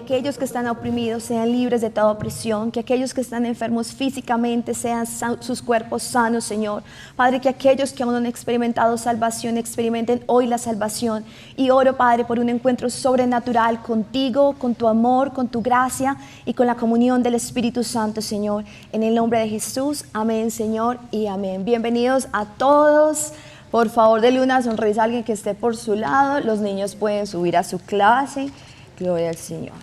aquellos que están oprimidos sean libres de toda opresión, que aquellos que están enfermos físicamente sean sus cuerpos sanos, Señor. Padre, que aquellos que aún no han experimentado salvación experimenten hoy la salvación. Y oro, Padre, por un encuentro sobrenatural contigo, con tu amor, con tu gracia y con la comunión del Espíritu Santo, Señor. En el nombre de Jesús, amén, Señor, y amén. Bienvenidos a todos. Por favor, denle una sonrisa a alguien que esté por su lado. Los niños pueden subir a su clase. Gloria al Señor.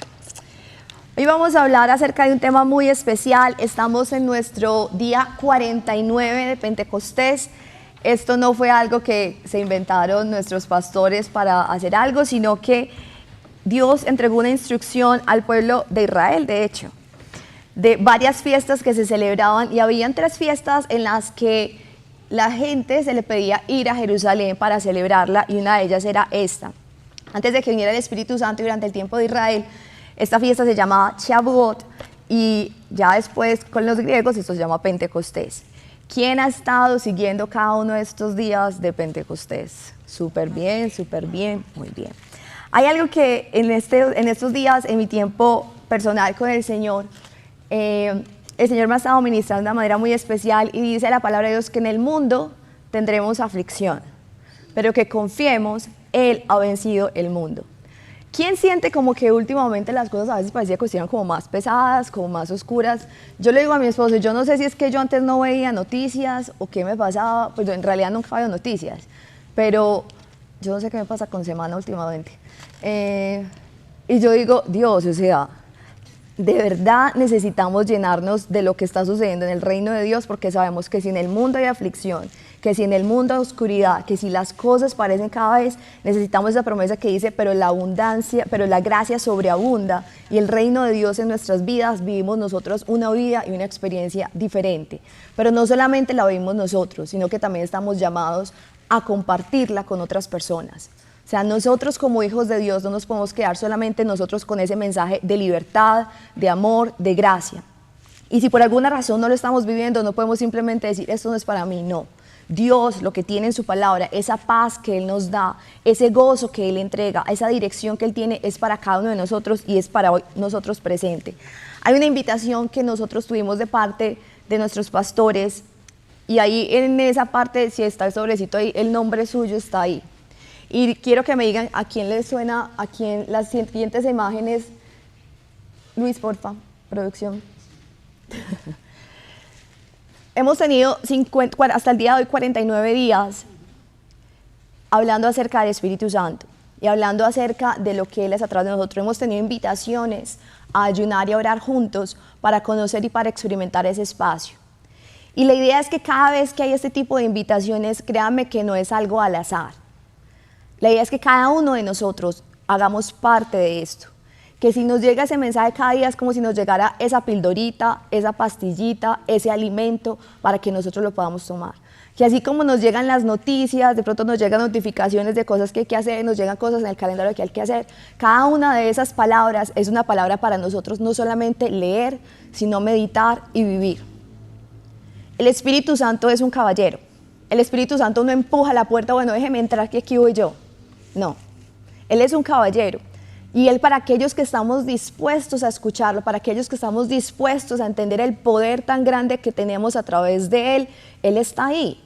Hoy vamos a hablar acerca de un tema muy especial. Estamos en nuestro día 49 de Pentecostés. Esto no fue algo que se inventaron nuestros pastores para hacer algo, sino que Dios entregó una instrucción al pueblo de Israel, de hecho, de varias fiestas que se celebraban, y habían 3 fiestas en las que la gente se le pedía ir a Jerusalén para celebrarla, y una de ellas era esta. Antes de que viniera el Espíritu Santo y durante el tiempo de Israel, esta fiesta se llamaba Shavuot, y ya después con los griegos esto se llama Pentecostés. ¿Quién ha estado siguiendo cada uno de estos días de Pentecostés? Súper bien, muy bien. Hay algo que en estos días, en mi tiempo personal con el Señor, el Señor me ha estado ministrando de una manera muy especial, y dice la palabra de Dios que en el mundo tendremos aflicción, pero que confiemos, Él ha vencido el mundo. ¿Quién siente como que últimamente las cosas a veces parecía que estuvieran como más pesadas, como más oscuras? Yo le digo a mi esposo, yo no sé si es que yo antes no veía noticias o qué me pasaba, pues yo en realidad nunca veo noticias, pero yo no sé qué me pasa con Semana últimamente. Y yo digo, Dios, o sea, de verdad necesitamos llenarnos de lo que está sucediendo en el reino de Dios, porque sabemos que si en el mundo hay aflicción, que si en el mundo hay oscuridad, que si las cosas parecen cada vez, necesitamos esa promesa que dice, pero la gracia sobreabunda, y el reino de Dios en nuestras vidas, vivimos nosotros una vida y una experiencia diferente. Pero no solamente la vivimos nosotros, sino que también estamos llamados a compartirla con otras personas. O sea, nosotros como hijos de Dios no nos podemos quedar solamente nosotros con ese mensaje de libertad, de amor, de gracia. Y si por alguna razón no lo estamos viviendo, no podemos simplemente decir, esto no es para mí, no. Dios lo que tiene en su palabra, esa paz que Él nos da, ese gozo que Él entrega, esa dirección que Él tiene, es para cada uno de nosotros y es para hoy nosotros presente. Hay una invitación que nosotros tuvimos de parte de nuestros pastores, y ahí en esa parte, si está el sobrecito ahí, el nombre suyo está ahí. Y quiero que me digan a quién les suena, a quién las siguientes imágenes. Luis, porfa, producción. Hemos tenido hasta el día de hoy 49 días hablando acerca del Espíritu Santo y hablando acerca de lo que Él es atrás de nosotros. Hemos tenido invitaciones a ayunar y a orar juntos para conocer y para experimentar ese espacio. Y la idea es que cada vez que hay este tipo de invitaciones, créanme que no es algo al azar. La idea es que cada uno de nosotros hagamos parte de esto, que si nos llega ese mensaje cada día es como si nos llegara esa pildorita, esa pastillita, ese alimento para que nosotros lo podamos tomar. Que así como nos llegan las noticias, de pronto nos llegan notificaciones de cosas que hay que hacer, nos llegan cosas en el calendario que hay que hacer, cada una de esas palabras es una palabra para nosotros no solamente leer, sino meditar y vivir. El Espíritu Santo es un caballero. El Espíritu Santo no empuja la puerta, bueno, déjeme entrar que aquí voy yo. No, Él es un caballero, y Él, para aquellos que estamos dispuestos a escucharlo, para aquellos que estamos dispuestos a entender el poder tan grande que tenemos a través de Él, Él está ahí.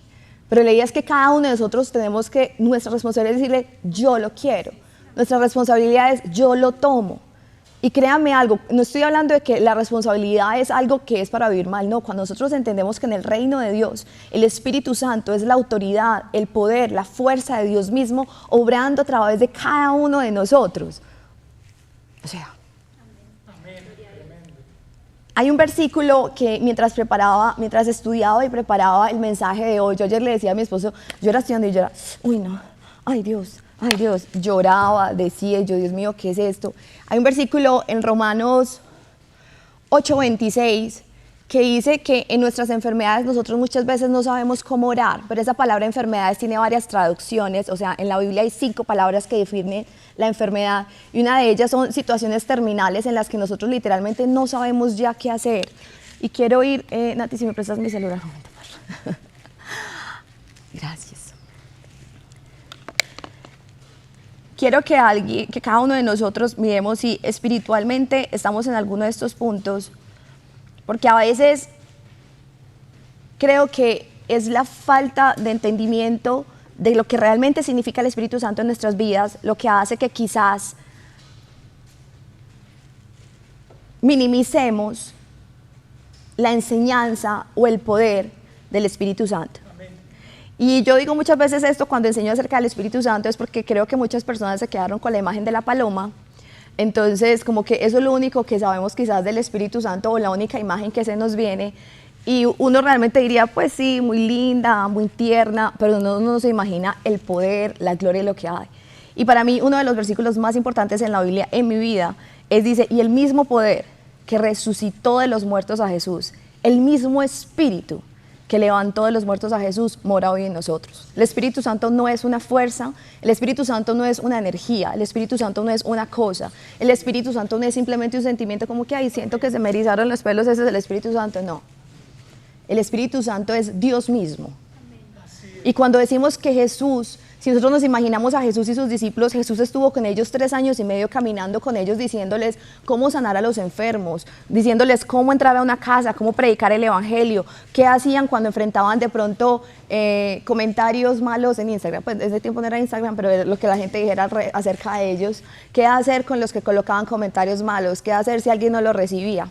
Pero la idea es que cada uno de nosotros tenemos que, nuestra responsabilidad es decirle, yo lo quiero. Nuestra responsabilidad es, yo lo tomo. Y créanme algo, no estoy hablando de que la responsabilidad es algo que es para vivir mal, no. Cuando nosotros entendemos que en el reino de Dios el Espíritu Santo es la autoridad, el poder, la fuerza de Dios mismo obrando a través de cada uno de nosotros. O sea, hay un versículo que mientras estudiaba y preparaba el mensaje de hoy, yo ayer le decía a mi esposo, yo era estudiando y yo era, uy no, ay Dios, lloraba, decía yo, Dios mío, ¿qué es esto? Hay un versículo en Romanos 8:26 que dice que en nuestras enfermedades nosotros muchas veces no sabemos cómo orar, pero esa palabra enfermedades tiene varias traducciones, o sea, en la Biblia hay 5 palabras que definen la enfermedad, y una de ellas son situaciones terminales en las que nosotros literalmente no sabemos ya qué hacer. Y quiero ir, Nati, si me prestas mi celular un momento, por favor. Gracias. quiero que cada uno de nosotros miremos si espiritualmente estamos en alguno de estos puntos, porque a veces creo que es la falta de entendimiento de lo que realmente significa el Espíritu Santo en nuestras vidas lo que hace que quizás minimicemos la enseñanza o el poder del Espíritu Santo. Y yo digo muchas veces esto cuando enseño acerca del Espíritu Santo, es porque creo que muchas personas se quedaron con la imagen de la paloma. Entonces, como que eso es lo único que sabemos quizás del Espíritu Santo, o la única imagen que se nos viene. Y uno realmente diría, pues sí, muy linda, muy tierna, pero uno no se imagina el poder, la gloria y lo que hay. Y para mí, uno de los versículos más importantes en la Biblia, en mi vida, dice, y el mismo poder que resucitó de los muertos a Jesús, el mismo Espíritu que levantó de los muertos a Jesús, mora hoy en nosotros. El Espíritu Santo no es una fuerza, el Espíritu Santo no es una energía, el Espíritu Santo no es una cosa, el Espíritu Santo no es simplemente un sentimiento como que, ay, siento que se me erizaron los pelos, ese es el Espíritu Santo, no. El Espíritu Santo es Dios mismo. Y cuando decimos que Jesús, si nosotros nos imaginamos a Jesús y sus discípulos, Jesús estuvo con ellos 3 años y medio caminando con ellos, diciéndoles cómo sanar a los enfermos, diciéndoles cómo entrar a una casa, cómo predicar el evangelio, qué hacían cuando enfrentaban de pronto comentarios malos en Instagram. Pues ese tiempo no era Instagram, pero lo que la gente dijera acerca de ellos, qué hacer con los que colocaban comentarios malos, qué hacer si alguien no lo recibía.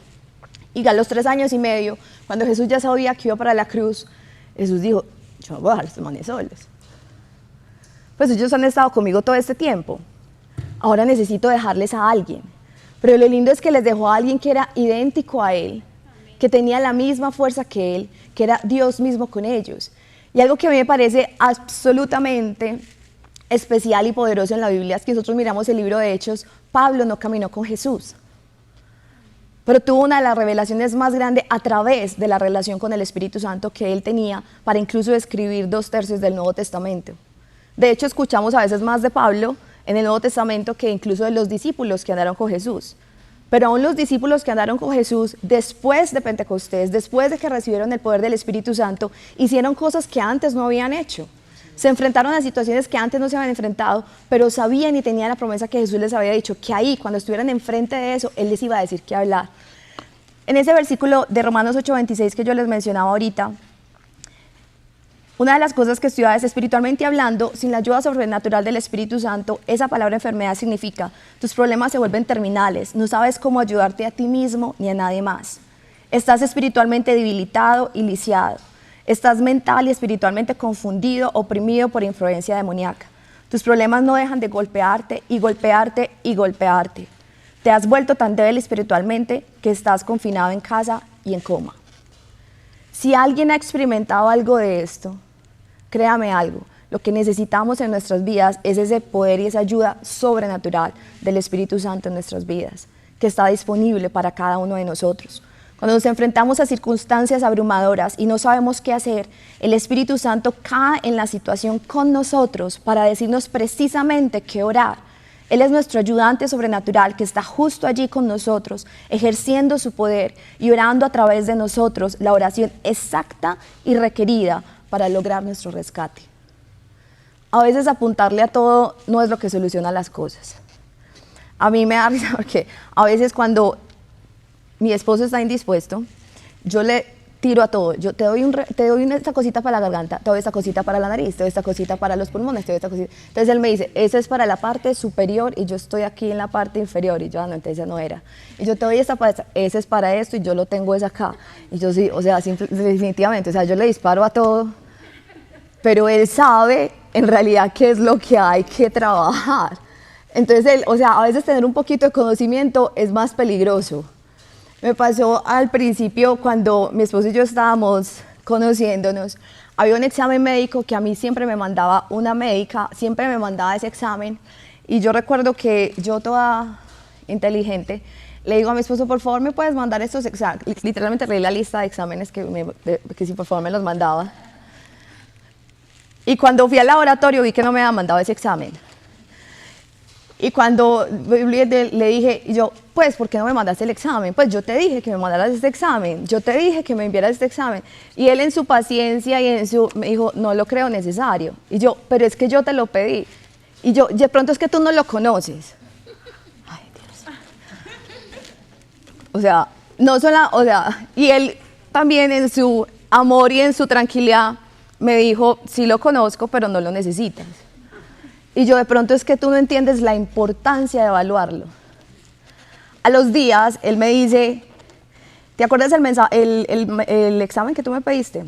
Y a los 3 años y medio, cuando Jesús ya sabía que iba para la cruz, Jesús dijo, yo no voy a dejar a estos manes solos. Pues ellos han estado conmigo todo este tiempo. Ahora necesito dejarles a alguien. Pero lo lindo es que les dejó a alguien que era idéntico a él, que tenía la misma fuerza que él, que era Dios mismo con ellos. Y algo que a mí me parece absolutamente especial y poderoso en la Biblia es que nosotros miramos el libro de Hechos, Pablo no caminó con Jesús, pero tuvo una de las revelaciones más grandes a través de la relación con el Espíritu Santo que él tenía para incluso escribir 2/3 del Nuevo Testamento. De hecho, escuchamos a veces más de Pablo en el Nuevo Testamento que incluso de los discípulos que andaron con Jesús. Pero aún los discípulos que andaron con Jesús después de Pentecostés, después de que recibieron el poder del Espíritu Santo, hicieron cosas que antes no habían hecho. Se enfrentaron a situaciones que antes no se habían enfrentado, pero sabían y tenían la promesa que Jesús les había dicho, que ahí, cuando estuvieran enfrente de eso, Él les iba a decir qué hablar. En ese versículo de Romanos 8:26 que yo les mencionaba ahorita, una de las cosas que estudiaba es espiritualmente hablando, sin la ayuda sobrenatural del Espíritu Santo, esa palabra enfermedad significa, tus problemas se vuelven terminales, no sabes cómo ayudarte a ti mismo ni a nadie más. Estás espiritualmente debilitado y lisiado. Estás mental y espiritualmente confundido, oprimido por influencia demoníaca. Tus problemas no dejan de golpearte y golpearte y golpearte. Te has vuelto tan débil espiritualmente que estás confinado en casa y en coma. Si alguien ha experimentado algo de esto, créame algo, lo que necesitamos en nuestras vidas es ese poder y esa ayuda sobrenatural del Espíritu Santo en nuestras vidas, que está disponible para cada uno de nosotros. Cuando nos enfrentamos a circunstancias abrumadoras y no sabemos qué hacer, el Espíritu Santo cae en la situación con nosotros para decirnos precisamente qué orar. Él es nuestro ayudante sobrenatural que está justo allí con nosotros, ejerciendo su poder y orando a través de nosotros la oración exacta y requerida para lograr nuestro rescate. A veces apuntarle a todo no es lo que soluciona las cosas. A mí me da risa porque a veces cuando mi esposo está indispuesto, yo le tiro a todo. Yo te doy esta cosita para la garganta, te doy esta cosita para la nariz, te doy esta cosita para los pulmones, te doy esta cosita. Entonces él me dice, esa es para la parte superior y yo estoy aquí en la parte inferior. Y yo, no, entonces no era. Y yo te doy esta para esta, ese es para esto y yo lo tengo es acá. Y yo sí, o sea, definitivamente, o sea, yo le disparo a todo, pero él sabe en realidad qué es lo que hay que trabajar. Entonces él, o sea, a veces tener un poquito de conocimiento es más peligroso. Me pasó al principio cuando mi esposo y yo estábamos conociéndonos, había un examen médico que a mí siempre me mandaba una médica, siempre me mandaba ese examen y yo recuerdo que yo toda inteligente le digo a mi esposo, por favor me puedes mandar estos exámenes, literalmente leí la lista de exámenes que si por favor me los mandaba y cuando fui al laboratorio vi que no me había mandado ese examen. Y cuando le dije, yo, pues, ¿por qué no me mandaste el examen? Pues yo te dije que me mandaras este examen, yo te dije que me enviaras este examen. Y él en su paciencia y me dijo, no lo creo necesario. Y yo, pero es que yo te lo pedí. Y yo, de pronto es que tú no lo conoces. Ay, Dios. O sea, no solo, o sea, y él también en su amor y en su tranquilidad me dijo, sí lo conozco, pero no lo necesitas. Y yo, de pronto es que tú no entiendes la importancia de evaluarlo. A los días, él me dice, ¿te acuerdas el examen que tú me pediste?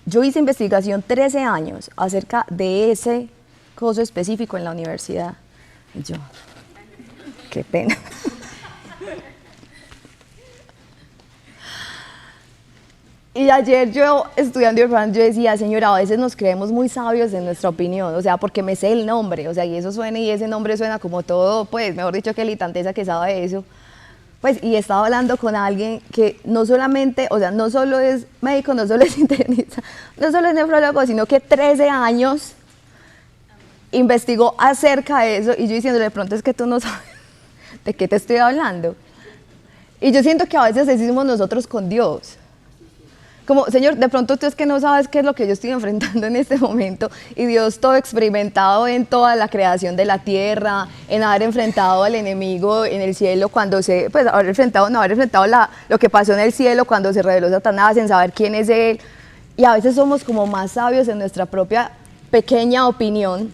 Yo hice investigación 13 años acerca de ese coso específico en la universidad. Y yo, qué pena. Y ayer yo, estudiando Irfan, yo decía, señora, a veces nos creemos muy sabios en nuestra opinión, o sea, porque me sé el nombre, o sea, y eso suena, y ese nombre suena como todo, pues, mejor dicho, que litanteza que sabe eso. Pues, y estaba hablando con alguien que no solamente, o sea, no solo es médico, no solo es internista, no solo es nefrólogo, sino que 13 años investigó acerca de eso, y yo diciéndole, de pronto es que tú no sabes de qué te estoy hablando. Y yo siento que a veces decimos nosotros con Dios. Como, Señor, de pronto tú es que no sabes qué es lo que yo estoy enfrentando en este momento, y Dios todo experimentado en toda la creación de la tierra, en haber enfrentado al enemigo en el cielo cuando pues haber enfrentado lo que pasó en el cielo cuando se reveló Satanás, en saber quién es Él, y a veces somos como más sabios en nuestra propia pequeña opinión,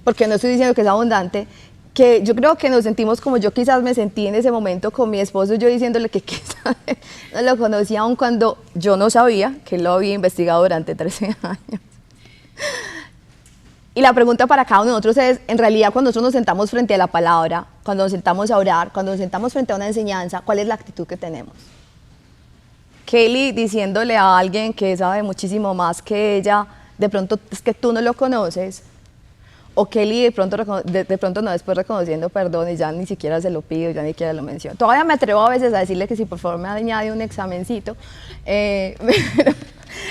porque no estoy diciendo que es abundante, que yo creo que nos sentimos como yo quizás me sentí en ese momento con mi esposo, yo diciéndole que quizás no lo conocía aún cuando yo no sabía que él lo había investigado durante 13 años. Y la pregunta para cada uno de nosotros es, en realidad cuando nosotros nos sentamos frente a la palabra, cuando nos sentamos a orar, cuando nos sentamos frente a una enseñanza, ¿cuál es la actitud que tenemos? Kelly diciéndole a alguien que sabe muchísimo más que ella, de pronto es que tú no lo conoces, o Kelly de pronto no, después reconociendo perdón y ya ni siquiera se lo pido, ya ni siquiera lo menciono. Todavía me atrevo a veces a decirle que si por favor me añade un examencito,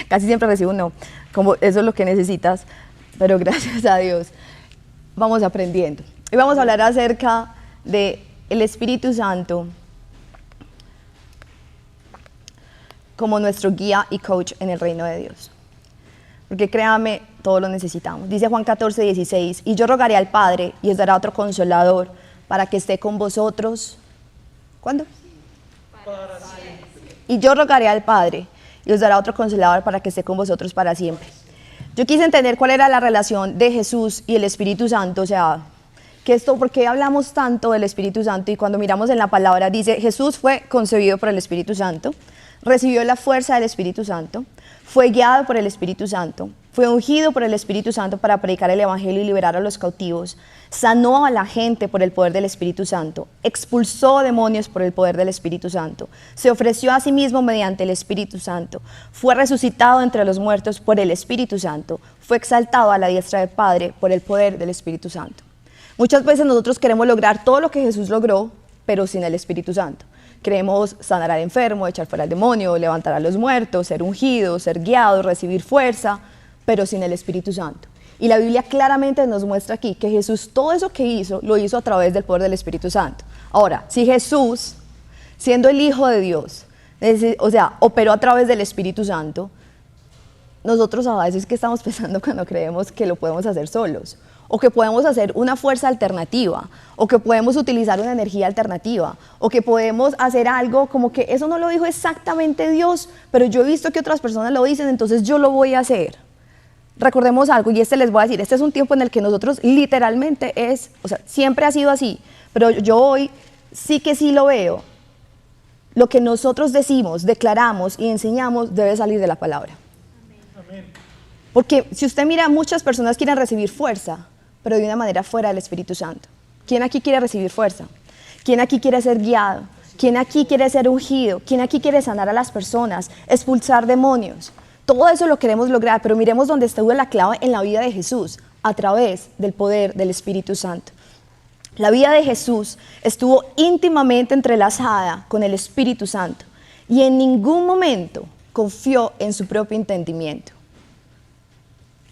casi siempre recibo un no, como eso es lo que necesitas, pero gracias a Dios vamos aprendiendo. Y vamos a hablar acerca del Espíritu Santo como nuestro guía y coach en el reino de Dios. Porque créame, todo lo necesitamos. Dice Juan 14:16, y yo rogaré al Padre y os dará otro consolador para que esté con vosotros. ¿Cuándo? Para siempre. Y yo rogaré al Padre y os dará otro consolador para que esté con vosotros para siempre. Yo quise entender cuál era la relación de Jesús y el Espíritu Santo, o sea, ¿por qué hablamos tanto del Espíritu Santo? Y cuando miramos en la palabra dice, Jesús fue concebido por el Espíritu Santo, recibió la fuerza del Espíritu Santo, fue guiado por el Espíritu Santo, fue ungido por el Espíritu Santo para predicar el Evangelio y liberar a los cautivos, sanó a la gente por el poder del Espíritu Santo, expulsó demonios por el poder del Espíritu Santo, se ofreció a sí mismo mediante el Espíritu Santo, fue resucitado entre los muertos por el Espíritu Santo, fue exaltado a la diestra del Padre por el poder del Espíritu Santo. Muchas veces nosotros queremos lograr todo lo que Jesús logró, pero sin el Espíritu Santo. Queremos sanar al enfermo, echar fuera al demonio, levantar a los muertos, ser ungidos, ser guiados, recibir fuerza, pero sin el Espíritu Santo. Y la Biblia claramente nos muestra aquí que Jesús todo eso que hizo, lo hizo a través del poder del Espíritu Santo. Ahora, si Jesús, siendo el Hijo de Dios, operó a través del Espíritu Santo, nosotros a veces que estamos pensando cuando creemos que lo podemos hacer solos, o que podemos hacer una fuerza alternativa, o que podemos utilizar una energía alternativa, o que podemos hacer algo como que eso no lo dijo exactamente Dios, pero yo he visto que otras personas lo dicen, entonces yo lo voy a hacer. Recordemos algo, y les voy a decir, este es un tiempo en el que nosotros literalmente siempre ha sido así, pero yo hoy sí que sí lo veo. Lo que nosotros decimos, declaramos y enseñamos debe salir de la palabra. Amén. Porque si usted mira, muchas personas quieren recibir fuerza, pero de una manera fuera del Espíritu Santo. ¿Quién aquí quiere recibir fuerza? ¿Quién aquí quiere ser guiado? ¿Quién aquí quiere ser ungido? ¿Quién aquí quiere sanar a las personas? Expulsar demonios. Todo eso lo queremos lograr, pero miremos dónde estuvo la clave en la vida de Jesús, a través del poder del Espíritu Santo. La vida de Jesús estuvo íntimamente entrelazada con el Espíritu Santo y en ningún momento confió en su propio entendimiento.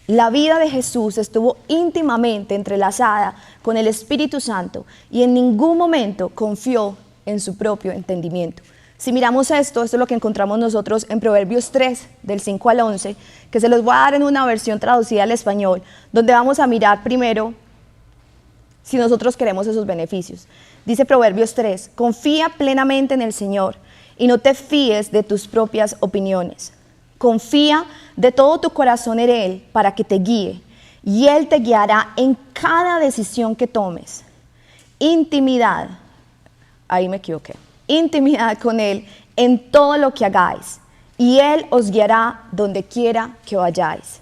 La vida de Jesús estuvo íntimamente entrelazada con el Espíritu Santo y en ningún momento confió en su propio entendimiento. Si miramos esto es lo que encontramos nosotros en Proverbios 3, del 5 al 11, que se los voy a dar en una versión traducida al español, donde vamos a mirar primero si nosotros queremos esos beneficios. Dice Proverbios 3, confía plenamente en el Señor y no te fíes de tus propias opiniones. Confía de todo tu corazón en Él para que te guíe y Él te guiará en cada decisión que tomes. Intimidad, ahí me equivoqué, intimidad con Él en todo lo que hagáis y Él os guiará donde quiera que vayáis.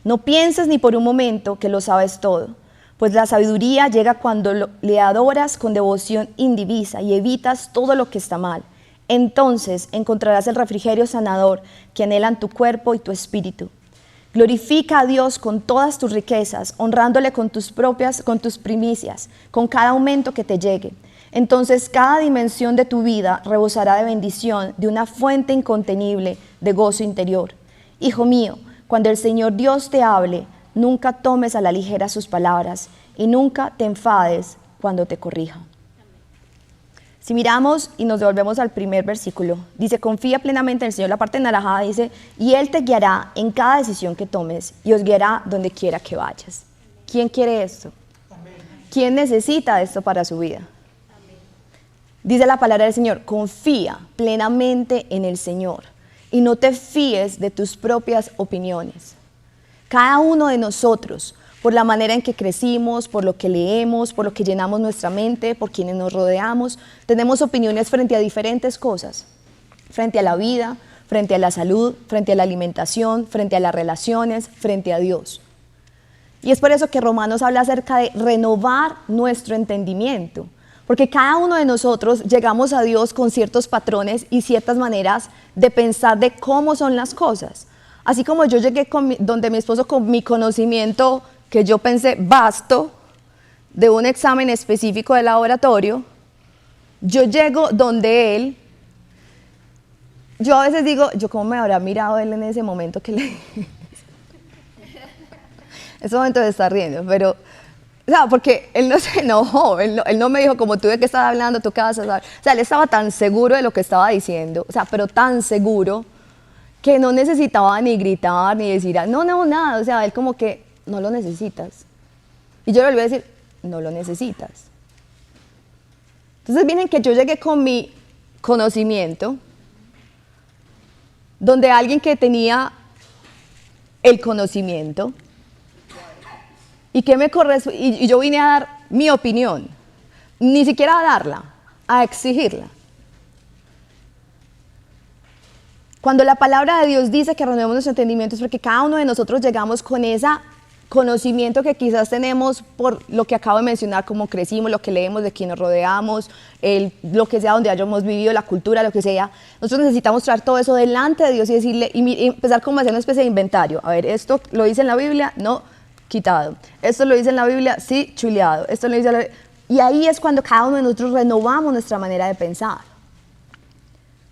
No pienses ni por un momento que lo sabes todo, pues la sabiduría llega cuando le adoras con devoción indivisa y evitas todo lo que está mal. Entonces encontrarás el refrigerio sanador que anhelan tu cuerpo y tu espíritu. Glorifica a Dios con todas tus riquezas, honrándole con tus primicias, con cada aumento que te llegue. Entonces cada dimensión de tu vida rebosará de bendición, de una fuente incontenible de gozo interior. Hijo mío, cuando el Señor Dios te hable, nunca tomes a la ligera sus palabras y nunca te enfades cuando te corrija. Si miramos y nos devolvemos al primer versículo, dice, confía plenamente en el Señor. La parte naranjada dice, y Él te guiará en cada decisión que tomes y os guiará donde quiera que vayas. ¿Quién quiere esto? Amén. ¿Quién necesita esto para su vida? Amén. Dice la palabra del Señor, confía plenamente en el Señor y no te fíes de tus propias opiniones. Cada uno de nosotros, por la manera en que crecimos, por lo que leemos, por lo que llenamos nuestra mente, por quienes nos rodeamos, tenemos opiniones frente a diferentes cosas, frente a la vida, frente a la salud, frente a la alimentación, frente a las relaciones, frente a Dios. Y es por eso que Romanos habla acerca de renovar nuestro entendimiento, porque cada uno de nosotros llegamos a Dios con ciertos patrones y ciertas maneras de pensar de cómo son las cosas. Así como yo llegué donde mi esposo con mi conocimiento que yo pensé vasto de un examen específico de laboratorio, yo llego donde él, yo a veces digo, yo cómo me habrá mirado él en ese momento que le en ese momento se está riendo, pero, o sea, porque él no se enojó, él no me dijo como tú de qué estás hablando, tú qué vas a hablar, o sea, él estaba tan seguro de lo que estaba diciendo, o sea, pero tan seguro que no necesitaba ni gritar, ni decir, no, nada, o sea, él como que, no lo necesitas. Y yo le volví a decir, no lo necesitas. Entonces vienen que yo llegué con mi conocimiento, donde alguien que tenía el conocimiento, y que y yo vine a dar mi opinión, ni siquiera a darla, a exigirla. Cuando la palabra de Dios dice que renovemos nuestro entendimiento es porque cada uno de nosotros llegamos con ese conocimiento que quizás tenemos por lo que acabo de mencionar, como crecimos, lo que leemos, de quien nos rodeamos, lo que sea donde hayamos vivido, la cultura, lo que sea. Nosotros necesitamos traer todo eso delante de Dios y decirle, y empezar como a hacer una especie de inventario. A ver, esto lo dice en la Biblia, no, quitado. Esto lo dice en la Biblia, sí, chuleado. Esto lo dice en la Biblia. Y ahí es cuando cada uno de nosotros renovamos nuestra manera de pensar.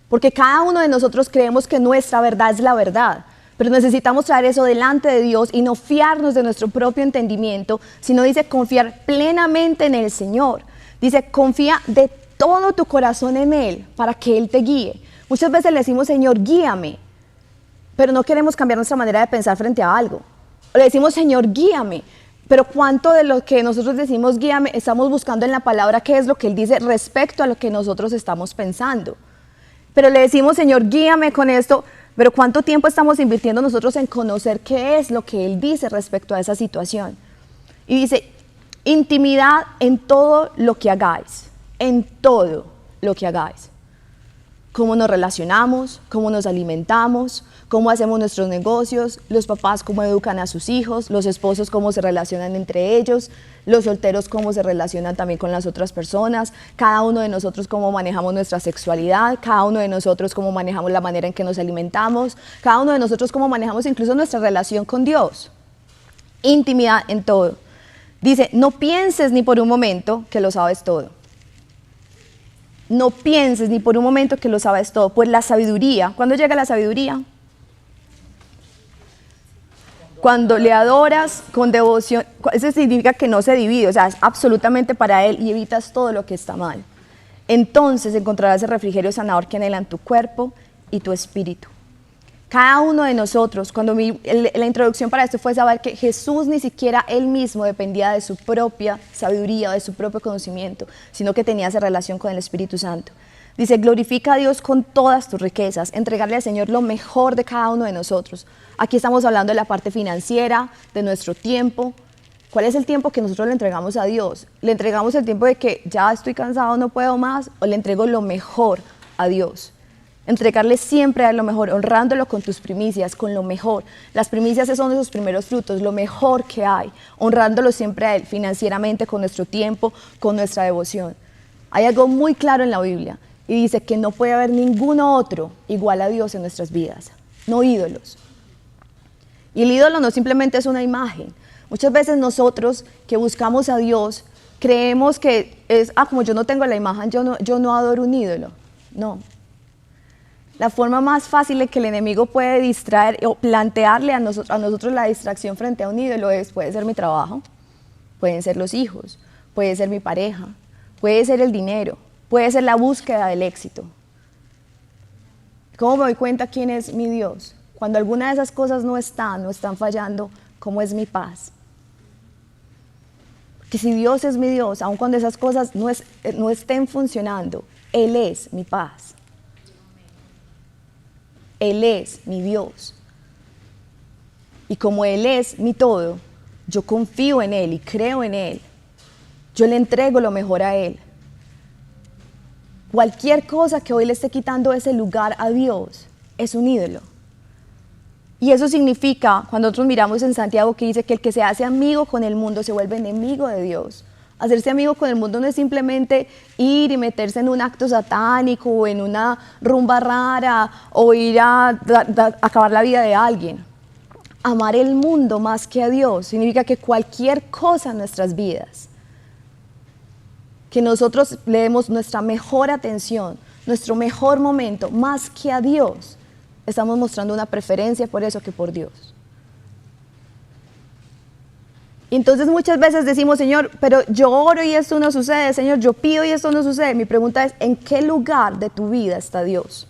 Porque cada uno de nosotros creemos que nuestra verdad es la verdad, pero necesitamos traer eso delante de Dios y no fiarnos de nuestro propio entendimiento, sino dice confiar plenamente en el Señor. Dice confía de todo tu corazón en Él para que Él te guíe. Muchas veces le decimos, Señor, guíame, pero no queremos cambiar nuestra manera de pensar frente a algo. O le decimos, Señor, guíame, pero cuánto de lo que nosotros decimos guíame estamos buscando en la palabra qué es lo que Él dice respecto a lo que nosotros estamos pensando. Pero le decimos, Señor, guíame con esto, pero ¿cuánto tiempo estamos invirtiendo nosotros en conocer qué es lo que Él dice respecto a esa situación? Y dice, intimidad en todo lo que hagáis, en todo lo que hagáis. Cómo nos relacionamos, cómo nos alimentamos, cómo hacemos nuestros negocios, los papás cómo educan a sus hijos, los esposos cómo se relacionan entre ellos, los solteros cómo se relacionan también con las otras personas, cada uno de nosotros cómo manejamos nuestra sexualidad, cada uno de nosotros cómo manejamos la manera en que nos alimentamos, cada uno de nosotros cómo manejamos incluso nuestra relación con Dios. Intimidad en todo. Dice, no pienses ni por un momento que lo sabes todo. No pienses ni por un momento que lo sabes todo, pues la sabiduría, ¿cuándo llega la sabiduría? Cuando le adoras con devoción, eso significa que no se divide, o sea, es absolutamente para Él y evitas todo lo que está mal. Entonces encontrarás el refrigerio sanador que anhelan tu cuerpo y tu espíritu. Cada uno de nosotros, la introducción para esto fue saber que Jesús ni siquiera él mismo dependía de su propia sabiduría o de su propio conocimiento, sino que tenía esa relación con el Espíritu Santo. Dice, glorifica a Dios con todas tus riquezas, entregarle al Señor lo mejor de cada uno de nosotros. Aquí estamos hablando de la parte financiera, de nuestro tiempo. ¿Cuál es el tiempo que nosotros le entregamos a Dios? ¿Le entregamos el tiempo de que ya estoy cansado, no puedo más? ¿O le entrego lo mejor a Dios? Entregarle siempre a Él lo mejor, honrándolo con tus primicias, con lo mejor. Las primicias son esos primeros frutos, lo mejor que hay, honrándolo siempre a Él, financieramente, con nuestro tiempo, con nuestra devoción. Hay algo muy claro en la Biblia, y dice que no puede haber ninguno otro igual a Dios en nuestras vidas, no ídolos. Y el ídolo no simplemente es una imagen. Muchas veces nosotros que buscamos a Dios, creemos que es, como yo no tengo la imagen, yo no adoro un ídolo. No. La forma más fácil en que el enemigo puede distraer o plantearle a nosotros la distracción frente a un ídolo puede ser mi trabajo, pueden ser los hijos, puede ser mi pareja, puede ser el dinero, puede ser la búsqueda del éxito. ¿Cómo me doy cuenta quién es mi Dios? Cuando alguna de esas cosas no están fallando, ¿cómo es mi paz? Que si Dios es mi Dios, aun cuando esas cosas no estén funcionando, Él es mi paz. Él es mi Dios. Y como Él es mi todo, yo confío en Él y creo en Él. Yo le entrego lo mejor a Él. Cualquier cosa que hoy le esté quitando ese lugar a Dios es un ídolo. Y eso significa, cuando nosotros miramos en Santiago que dice que el que se hace amigo con el mundo se vuelve enemigo de Dios. Hacerse amigo con el mundo no es simplemente ir y meterse en un acto satánico o en una rumba rara o ir a acabar la vida de alguien. Amar el mundo más que a Dios significa que cualquier cosa en nuestras vidas, que nosotros le demos nuestra mejor atención, nuestro mejor momento, más que a Dios, estamos mostrando una preferencia por eso que por Dios. Y entonces muchas veces decimos, Señor, pero yo oro y esto no sucede, Señor, yo pido y esto no sucede. Mi pregunta es, ¿en qué lugar de tu vida está Dios?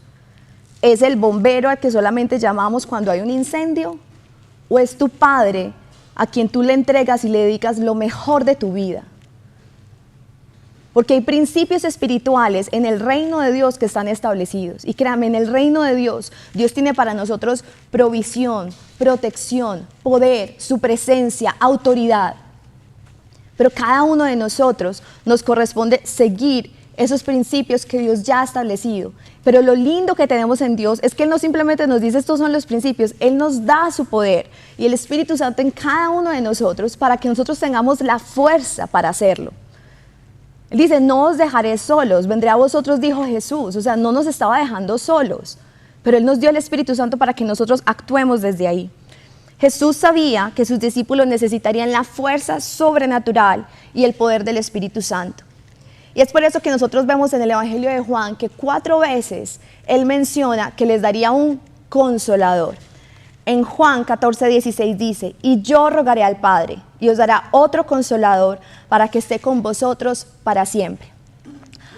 ¿Es el bombero al que solamente llamamos cuando hay un incendio? ¿O es tu Padre a quien tú le entregas y le dedicas lo mejor de tu vida? Porque hay principios espirituales en el reino de Dios que están establecidos. Y créanme, en el reino de Dios, Dios tiene para nosotros provisión, protección, poder, su presencia, autoridad. Pero cada uno de nosotros nos corresponde seguir esos principios que Dios ya ha establecido. Pero lo lindo que tenemos en Dios es que Él no simplemente nos dice estos son los principios, Él nos da su poder y el Espíritu Santo en cada uno de nosotros para que nosotros tengamos la fuerza para hacerlo. Él dice, no os dejaré solos, vendré a vosotros, dijo Jesús. O sea, no nos estaba dejando solos, pero Él nos dio el Espíritu Santo para que nosotros actuemos desde ahí. Jesús sabía que sus discípulos necesitarían la fuerza sobrenatural y el poder del Espíritu Santo. Y es por eso que nosotros vemos en el Evangelio de Juan que 4 veces Él menciona que les daría un consolador. En Juan 14:16 dice, y yo rogaré al Padre, y os dará otro consolador para que esté con vosotros para siempre.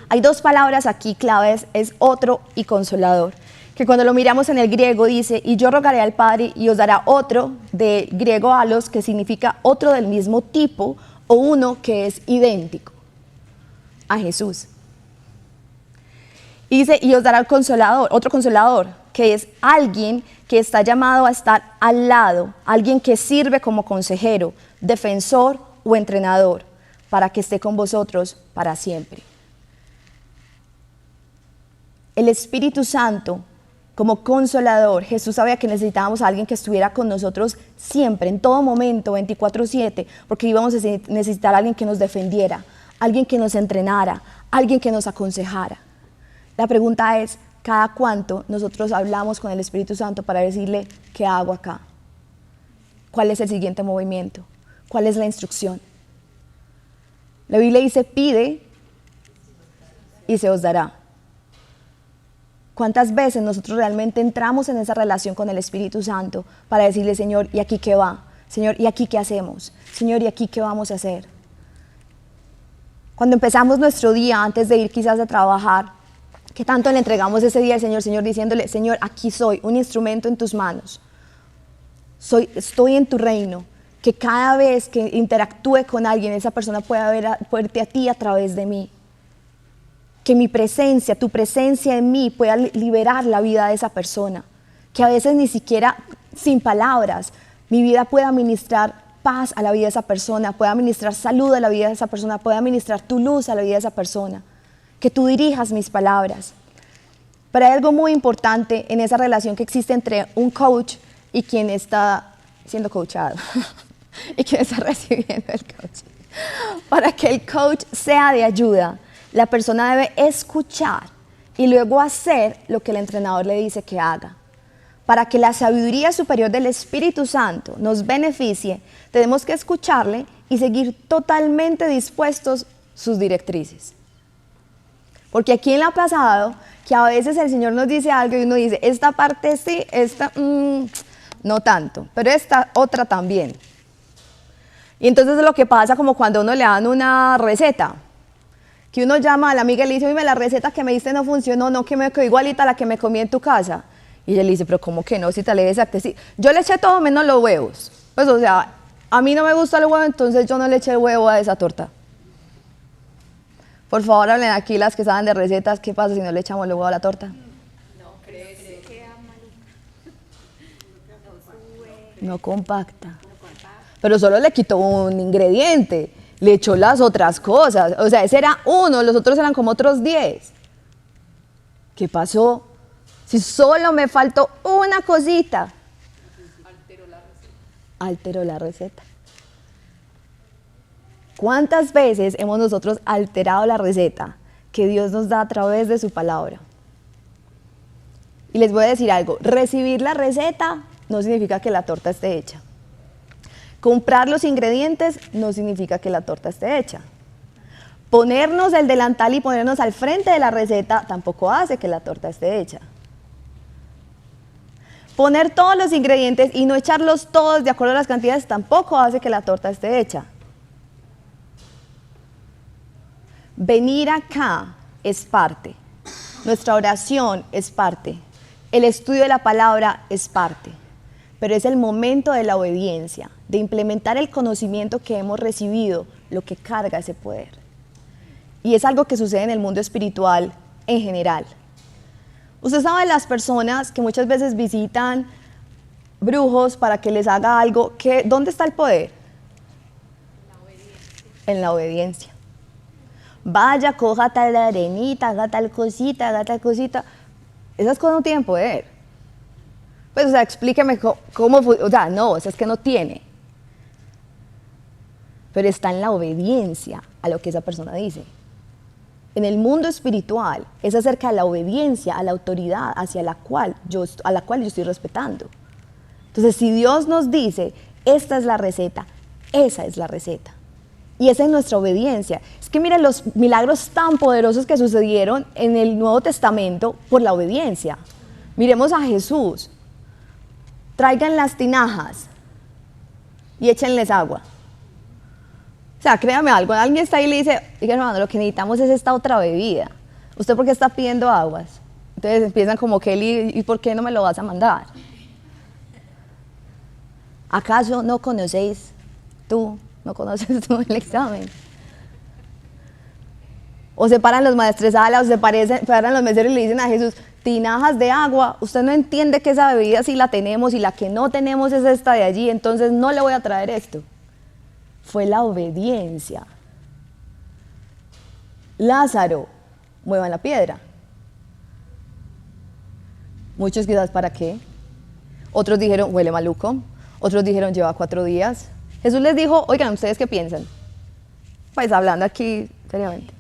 Hay 2 palabras aquí claves, es otro y consolador, que cuando lo miramos en el griego dice, y yo rogaré al Padre, y os dará otro, de griego alos, que significa otro del mismo tipo, o uno que es idéntico a Jesús. Y dice, y os dará el consolador, otro consolador, que es alguien que está llamado a estar al lado, alguien que sirve como consejero, defensor o entrenador, para que esté con vosotros para siempre. El Espíritu Santo, como consolador, Jesús sabía que necesitábamos a alguien que estuviera con nosotros siempre, en todo momento, 24/7, porque íbamos a necesitar a alguien que nos defendiera, alguien que nos entrenara, alguien que nos aconsejara. La pregunta es, ¿cada cuánto nosotros hablamos con el Espíritu Santo para decirle qué hago acá? ¿Cuál es el siguiente movimiento? ¿Cuál es la instrucción? La Biblia dice, pide y se os dará. ¿Cuántas veces nosotros realmente entramos en esa relación con el Espíritu Santo para decirle, Señor, ¿y aquí qué va? Señor, ¿y aquí qué hacemos? Señor, ¿y aquí qué vamos a hacer? Cuando empezamos nuestro día antes de ir quizás a trabajar, ¿qué tanto le entregamos ese día al Señor? Señor, diciéndole, Señor, aquí soy, un instrumento en tus manos. Estoy en tu reino. Que cada vez que interactúe con alguien, esa persona pueda verte a ti a través de mí. Que mi presencia, tu presencia en mí pueda liberar la vida de esa persona. Que a veces ni siquiera sin palabras, mi vida pueda ministrar paz a la vida de esa persona, pueda ministrar salud a la vida de esa persona, pueda ministrar tu luz a la vida de esa persona. Que tú dirijas mis palabras. Pero hay algo muy importante en esa relación que existe entre un coach y quien está siendo coachado y quien está recibiendo el coaching. Para que el coach sea de ayuda, la persona debe escuchar y luego hacer lo que el entrenador le dice que haga. Para que la sabiduría superior del Espíritu Santo nos beneficie, tenemos que escucharle y seguir totalmente dispuestos sus directrices. Porque aquí en la pasado, que a veces el Señor nos dice algo y uno dice, esta parte sí, esta no tanto, pero esta otra también. Y entonces es lo que pasa como cuando a uno le dan una receta, que uno llama a la amiga y le dice, oye, la receta que me diste no funcionó, no, que me quedó igualita a la que me comí en tu casa. Y ella le dice, pero ¿cómo que no? Si te le exacto, sí. Yo le eché todo menos los huevos. Pues o sea, a mí no me gusta el huevo, entonces yo no le eché el huevo a esa torta. Por favor, hablen aquí las que saben de recetas, ¿qué pasa si no le echamos el huevo a la torta? No crece. No compacta. Pero solo le quitó un ingrediente, le echó las otras cosas. O sea, ese era uno, los otros eran como otros 10. ¿Qué pasó? Si solo me faltó una cosita. Alteró la receta. ¿Cuántas veces hemos nosotros alterado la receta que Dios nos da a través de su palabra? Y les voy a decir algo, recibir la receta no significa que la torta esté hecha. Comprar los ingredientes no significa que la torta esté hecha. Ponernos el delantal y ponernos al frente de la receta tampoco hace que la torta esté hecha. Poner todos los ingredientes y no echarlos todos de acuerdo a las cantidades tampoco hace que la torta esté hecha. Venir acá es parte, nuestra oración es parte, el estudio de la palabra es parte, pero es el momento de la obediencia, de implementar el conocimiento que hemos recibido, lo que carga ese poder. Y es algo que sucede en el mundo espiritual en general. Usted sabe de las personas que muchas veces visitan brujos para que les haga algo, ¿dónde está el poder? En la obediencia. Vaya, coja tal arenita, haga tal cosita, haga tal cosita. Esas cosas no tienen poder. Pues, o sea, explíqueme cómo, o sea, no, o sea, es que no tiene. Pero está en la obediencia a lo que esa persona dice. En el mundo espiritual es acerca de la obediencia a la autoridad a la cual yo estoy respetando. Entonces, si Dios nos dice, esta es la receta, esa es la receta. Y esa es nuestra obediencia. Es que miren los milagros tan poderosos que sucedieron en el Nuevo Testamento por la obediencia. Miremos a Jesús. Traigan las tinajas y échenles agua. O sea, créame algo, alguien está ahí y le dice, oiga hermano, lo que necesitamos es esta otra bebida. ¿Usted por qué está pidiendo aguas? Entonces empiezan como que, ¿y por qué no me lo vas a mandar? ¿Acaso no conocéis tú? ¿No conoces tú el examen? O se paran los maestresalas, o se paran los meseros y le dicen a Jesús, tinajas de agua, usted no entiende que esa bebida sí la tenemos y la que no tenemos es esta de allí, entonces no le voy a traer esto. Fue la obediencia. Lázaro, muevan la piedra. Muchos quizás, ¿para qué? Otros dijeron, huele maluco. Otros dijeron, lleva 4 días. Jesús les dijo, oigan, ¿ustedes qué piensan? Pues hablando aquí seriamente.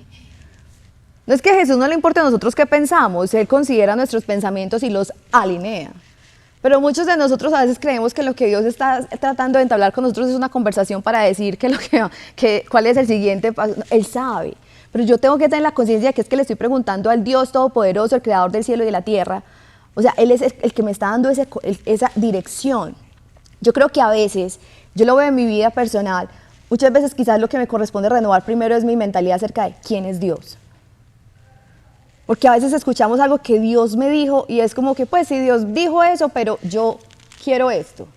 No es que a Jesús no le importe a nosotros qué pensamos, Él considera nuestros pensamientos y los alinea. Pero muchos de nosotros a veces creemos que lo que Dios está tratando de entablar con nosotros es una conversación para decir cuál es el siguiente paso. Él sabe, pero yo tengo que tener la conciencia de que es que le estoy preguntando al Dios Todopoderoso, el Creador del cielo y de la tierra. O sea, Él es el que me está dando esa dirección. Yo creo que a veces, yo lo veo en mi vida personal, Muchas veces quizás lo que me corresponde renovar primero es mi mentalidad acerca de quién es Dios. Porque a veces escuchamos algo que Dios me dijo y es como que pues sí, Dios dijo eso, pero yo quiero esto.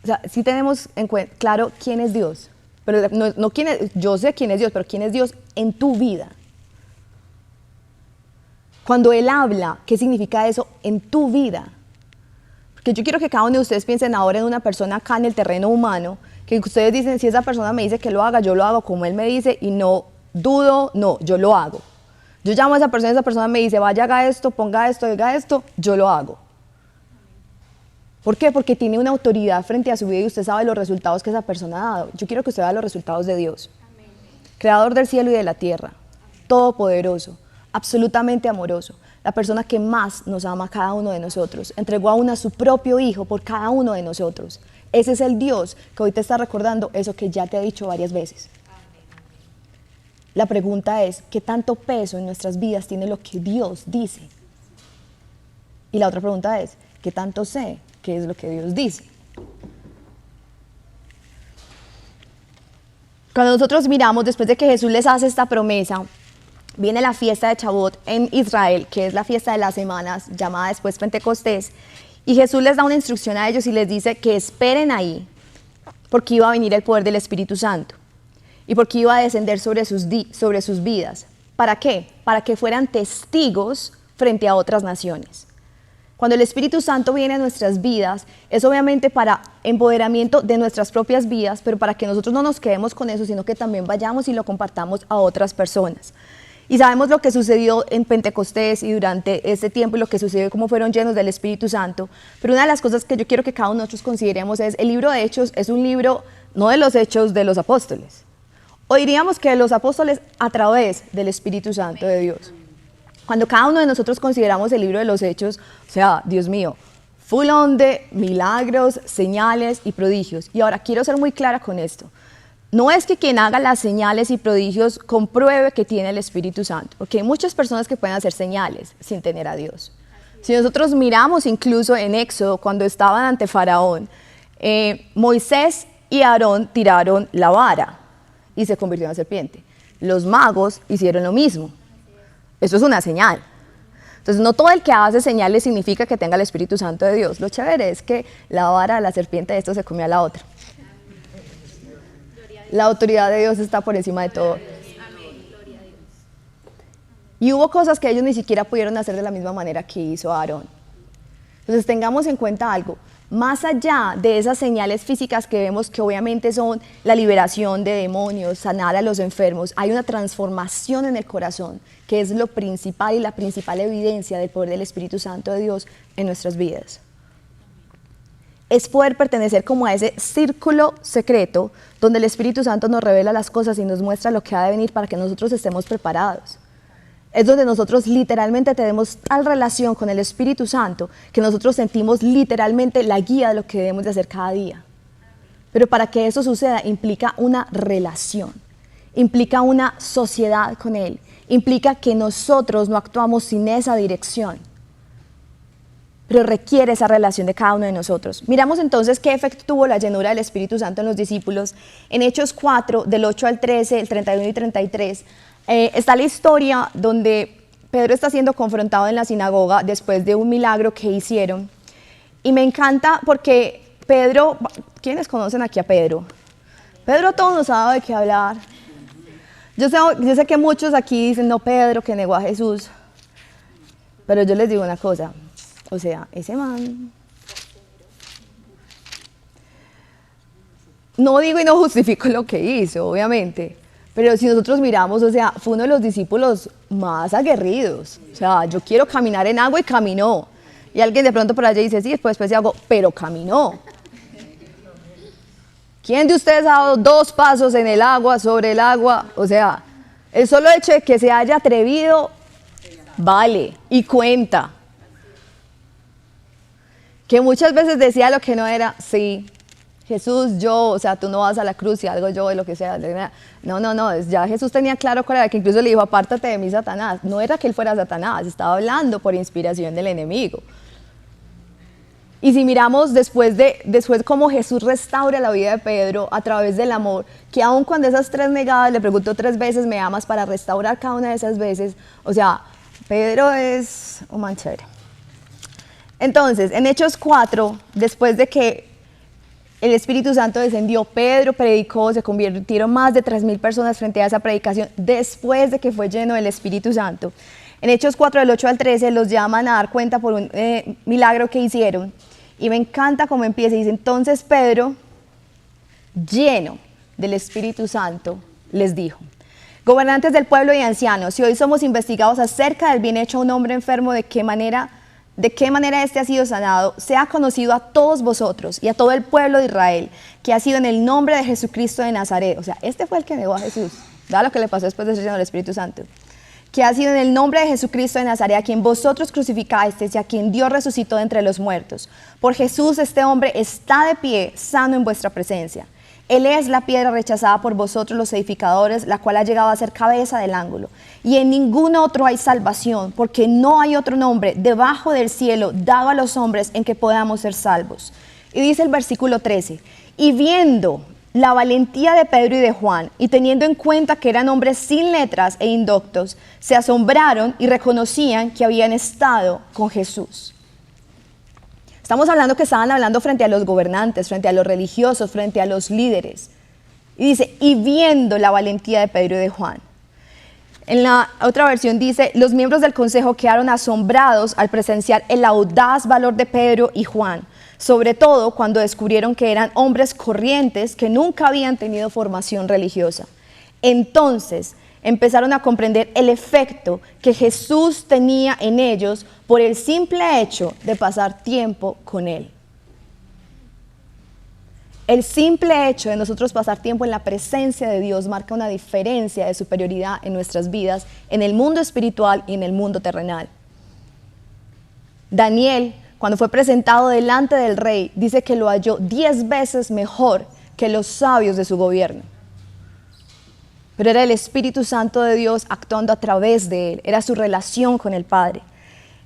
O sea, sí tenemos en cuenta, claro, quién es Dios. Pero no quién es, yo sé quién es Dios, pero quién es Dios en tu vida. Cuando Él habla, ¿qué significa eso en tu vida? Porque yo quiero que cada uno de ustedes piensen ahora en una persona acá en el terreno humano, que ustedes dicen, si esa persona me dice que lo haga, yo lo hago como Él me dice y no dudo, no, yo lo hago. Yo llamo a esa persona me dice, vaya, haga esto, ponga esto, diga esto, yo lo hago. ¿Por qué? Porque tiene una autoridad frente a su vida y usted sabe los resultados que esa persona ha dado. Yo quiero que usted vea los resultados de Dios. Amén. Creador del cielo y de la tierra, todopoderoso, absolutamente amoroso, la persona que más nos ama a cada uno de nosotros, entregó aún a su propio hijo por cada uno de nosotros. Ese es el Dios que hoy te está recordando eso que ya te he dicho varias veces. La pregunta es, ¿qué tanto peso en nuestras vidas tiene lo que Dios dice? Y la otra pregunta es, ¿qué tanto sé qué es lo que Dios dice? Cuando nosotros miramos, después de que Jesús les hace esta promesa, viene la fiesta de Shavuot en Israel, que es la fiesta de las semanas, llamada después Pentecostés, y Jesús les da una instrucción a ellos y les dice que esperen ahí, porque iba a venir el poder del Espíritu Santo. Y porque iba a descender sobre sus vidas. ¿Para qué? Para que fueran testigos frente a otras naciones. Cuando el Espíritu Santo viene a nuestras vidas, es obviamente para empoderamiento de nuestras propias vidas, pero para que nosotros no nos quedemos con eso, sino que también vayamos y lo compartamos a otras personas. Y sabemos lo que sucedió en Pentecostés y durante este tiempo y lo que sucedió y cómo fueron llenos del Espíritu Santo. Pero una de las cosas que yo quiero que cada uno de nosotros consideremos es, el libro de Hechos es un libro, no de los hechos de los apóstoles. O diríamos que los apóstoles a través del Espíritu Santo de Dios. Cuando cada uno de nosotros consideramos el libro de los Hechos, o sea, Dios mío, full on de milagros, señales y prodigios. Y ahora quiero ser muy clara con esto. No es que quien haga las señales y prodigios compruebe que tiene el Espíritu Santo, porque hay muchas personas que pueden hacer señales sin tener a Dios. Si nosotros miramos incluso en Éxodo, cuando estaban ante Faraón, Moisés y Aarón tiraron la vara y se convirtió en serpiente. Los magos hicieron lo mismo. Eso es una señal. Entonces, no todo el que hace señales significa que tenga el Espíritu Santo de Dios. Lo chévere es que la vara de la serpiente de esto se comió a la otra. La autoridad de Dios está por encima de todo. Y hubo cosas que ellos ni siquiera pudieron hacer de la misma manera que hizo Aarón. Entonces, tengamos en cuenta algo. Más allá de esas señales físicas que vemos que obviamente son la liberación de demonios, sanar a los enfermos, hay una transformación en el corazón que es lo principal y la principal evidencia del poder del Espíritu Santo de Dios en nuestras vidas. Es poder pertenecer como a ese círculo secreto donde el Espíritu Santo nos revela las cosas y nos muestra lo que ha de venir para que nosotros estemos preparados. Es donde nosotros literalmente tenemos tal relación con el Espíritu Santo que nosotros sentimos literalmente la guía de lo que debemos de hacer cada día. Pero para que eso suceda implica una relación, implica una sociedad con Él, implica que nosotros no actuamos sin esa dirección, pero requiere esa relación de cada uno de nosotros. Miramos entonces qué efecto tuvo la llenura del Espíritu Santo en los discípulos. En Hechos 4, del 8 al 13, el 31 y 33, está la historia donde Pedro está siendo confrontado en la sinagoga después de un milagro que hicieron. Y me encanta porque Pedro, ¿quiénes conocen aquí a Pedro? Pedro todo nos sabe de qué hablar. Yo sé que muchos aquí dicen, no, Pedro que negó a Jesús. Pero yo les digo una cosa, o sea, ese man... No digo y no justifico lo que hizo, obviamente. Pero si nosotros miramos, o sea, fue uno de los discípulos más aguerridos. O sea, yo quiero caminar en agua y caminó. Y alguien de pronto por allá dice, sí, después de algo, pero caminó. ¿Quién de ustedes ha dado 2 pasos en el agua, sobre el agua? O sea, el solo hecho de que se haya atrevido, vale, y cuenta. Que muchas veces decía lo que no era, sí. Jesús, yo, o sea, tú no vas a la cruz y algo yo de lo que sea. No, ya Jesús tenía claro cuál era, que incluso le dijo, apártate de mí, Satanás. No era que él fuera Satanás, estaba hablando por inspiración del enemigo. Y si miramos después cómo Jesús restaura la vida de Pedro a través del amor, que aun cuando esas 3 negadas le preguntó 3 veces, ¿me amas?, para restaurar cada una de esas veces, o sea, Pedro es un man chévere. Entonces, en Hechos 4, después de que el Espíritu Santo descendió, Pedro predicó, se convirtieron más de 3,000 personas frente a esa predicación, después de que fue lleno del Espíritu Santo. En Hechos 4, del 8 al 13, los llaman a dar cuenta por un milagro que hicieron. Y me encanta cómo empieza. Dice, entonces Pedro, lleno del Espíritu Santo, les dijo: gobernantes del pueblo y ancianos, si hoy somos investigados acerca del bien hecho a un hombre enfermo, de qué manera éste ha sido sanado, sea conocido a todos vosotros y a todo el pueblo de Israel, que ha sido en el nombre de Jesucristo de Nazaret. O sea, este fue el que negó a Jesús. Da lo que le pasó después de ser lleno del Espíritu Santo. Que ha sido en el nombre de Jesucristo de Nazaret, a quien vosotros crucificasteis y a quien Dios resucitó de entre los muertos. Por Jesús este hombre está de pie, sano en vuestra presencia. Él es la piedra rechazada por vosotros los edificadores, la cual ha llegado a ser cabeza del ángulo. Y en ningún otro hay salvación, porque no hay otro nombre debajo del cielo dado a los hombres en que podamos ser salvos. Y dice el versículo 13, y viendo la valentía de Pedro y de Juan, y teniendo en cuenta que eran hombres sin letras e indoctos, se asombraron y reconocían que habían estado con Jesús. Estamos hablando que estaban hablando frente a los gobernantes, frente a los religiosos, frente a los líderes. Y dice, y viendo la valentía de Pedro y de Juan. En la otra versión dice, los miembros del consejo quedaron asombrados al presenciar el audaz valor de Pedro y Juan, sobre todo cuando descubrieron que eran hombres corrientes que nunca habían tenido formación religiosa. Entonces empezaron a comprender el efecto que Jesús tenía en ellos por el simple hecho de pasar tiempo con Él. El simple hecho de nosotros pasar tiempo en la presencia de Dios marca una diferencia de superioridad en nuestras vidas, en el mundo espiritual y en el mundo terrenal. Daniel, cuando fue presentado delante del rey, dice que lo halló 10 veces mejor que los sabios de su gobierno. Pero era el Espíritu Santo de Dios actuando a través de él, era su relación con el Padre.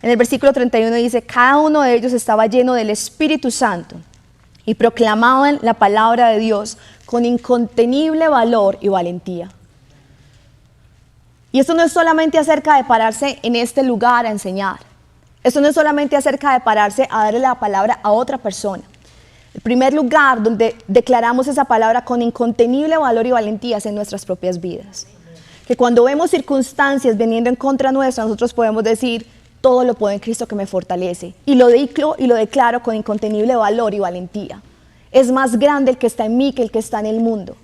En el versículo 31 dice, cada uno de ellos estaba lleno del Espíritu Santo y proclamaban la palabra de Dios con incontenible valor y valentía. Y esto no es solamente acerca de pararse en este lugar a enseñar. Esto no es solamente acerca de pararse a darle la palabra a otra persona. El primer lugar donde declaramos esa palabra con incontenible valor y valentía es en nuestras propias vidas. Que cuando vemos circunstancias viniendo en contra nuestra, nosotros podemos decir, todo lo puedo en Cristo que me fortalece. Y lo declaro con incontenible valor y valentía. Es más grande el que está en mí que el que está en el mundo.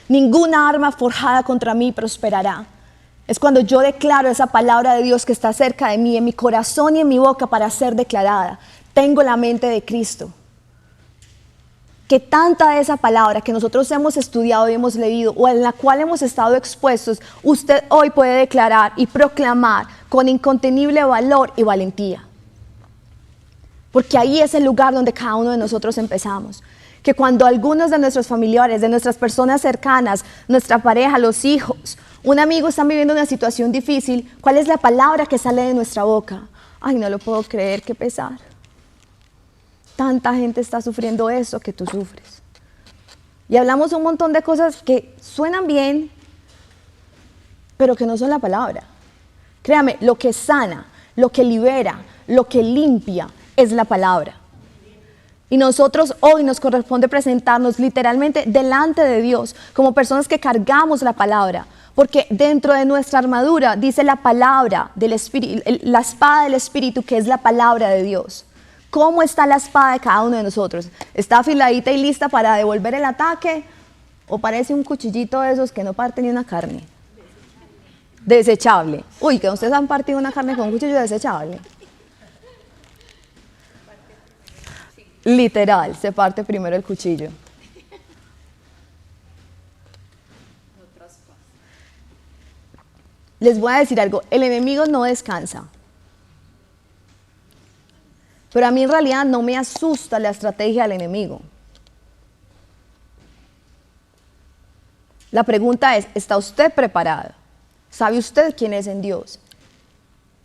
Ninguna arma forjada contra mí prosperará. Es cuando yo declaro esa palabra de Dios que está cerca de mí, en mi corazón y en mi boca para ser declarada. Tengo la mente de Cristo. Que tanta de esa palabra que nosotros hemos estudiado y hemos leído o en la cual hemos estado expuestos, usted hoy puede declarar y proclamar con incontenible valor y valentía. Porque ahí es el lugar donde cada uno de nosotros empezamos. Que cuando algunos de nuestros familiares, de nuestras personas cercanas, nuestra pareja, los hijos, un amigo están viviendo una situación difícil, ¿cuál es la palabra que sale de nuestra boca? Ay, no lo puedo creer, qué pesar. Tanta gente está sufriendo eso que tú sufres. Y hablamos un montón de cosas que suenan bien, pero que no son la palabra. Créame, lo que sana, lo que libera, lo que limpia es la palabra. Y nosotros hoy nos corresponde presentarnos literalmente delante de Dios como personas que cargamos la palabra. Porque dentro de nuestra armadura dice la palabra del Espíritu, la espada del Espíritu, que es la palabra de Dios. ¿Cómo está la espada de cada uno de nosotros? ¿Está afiladita y lista para devolver el ataque? ¿O parece un cuchillito de esos que no parte ni una carne? Desechable. Uy, que ustedes han partido una carne con un cuchillo desechable. Literal, se parte primero el cuchillo. Les voy a decir algo, el enemigo no descansa. Pero a mí en realidad no me asusta la estrategia del enemigo. La pregunta es, ¿está usted preparado? ¿Sabe usted quién es en Dios?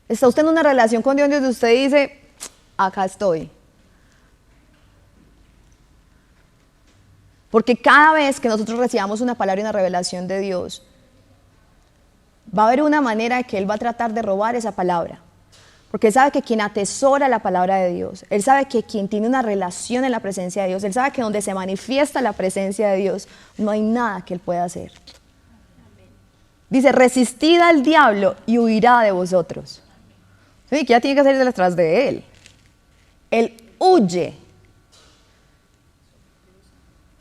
¿Está usted en una relación con Dios donde usted dice, acá estoy? Porque cada vez que nosotros recibamos una palabra y una revelación de Dios, va a haber una manera de que Él va a tratar de robar esa palabra. Porque Él sabe que quien atesora la palabra de Dios, Él sabe que quien tiene una relación en la presencia de Dios, Él sabe que donde se manifiesta la presencia de Dios, no hay nada que Él pueda hacer. Dice, resistid al diablo y huirá de vosotros. Sí, que ya tiene que salir detrás de Él. Él huye.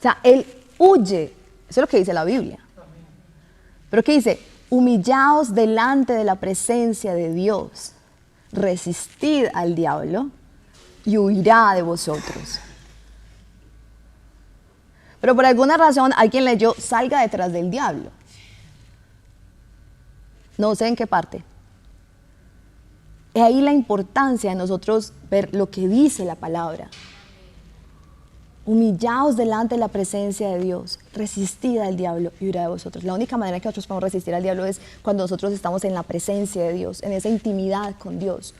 O sea, Él huye. Eso es lo que dice la Biblia. Pero ¿qué dice? Humillaos delante de la presencia de Dios. Resistid al diablo y huirá de vosotros. Pero por alguna razón alguien leyó, salga detrás del diablo. No sé en qué parte. Es ahí la importancia de nosotros ver lo que dice la palabra. Humillaos delante de la presencia de Dios, resistid al diablo y huirá de vosotros. La única manera que nosotros podemos resistir al diablo es cuando nosotros estamos en la presencia de Dios, en esa intimidad con Dios.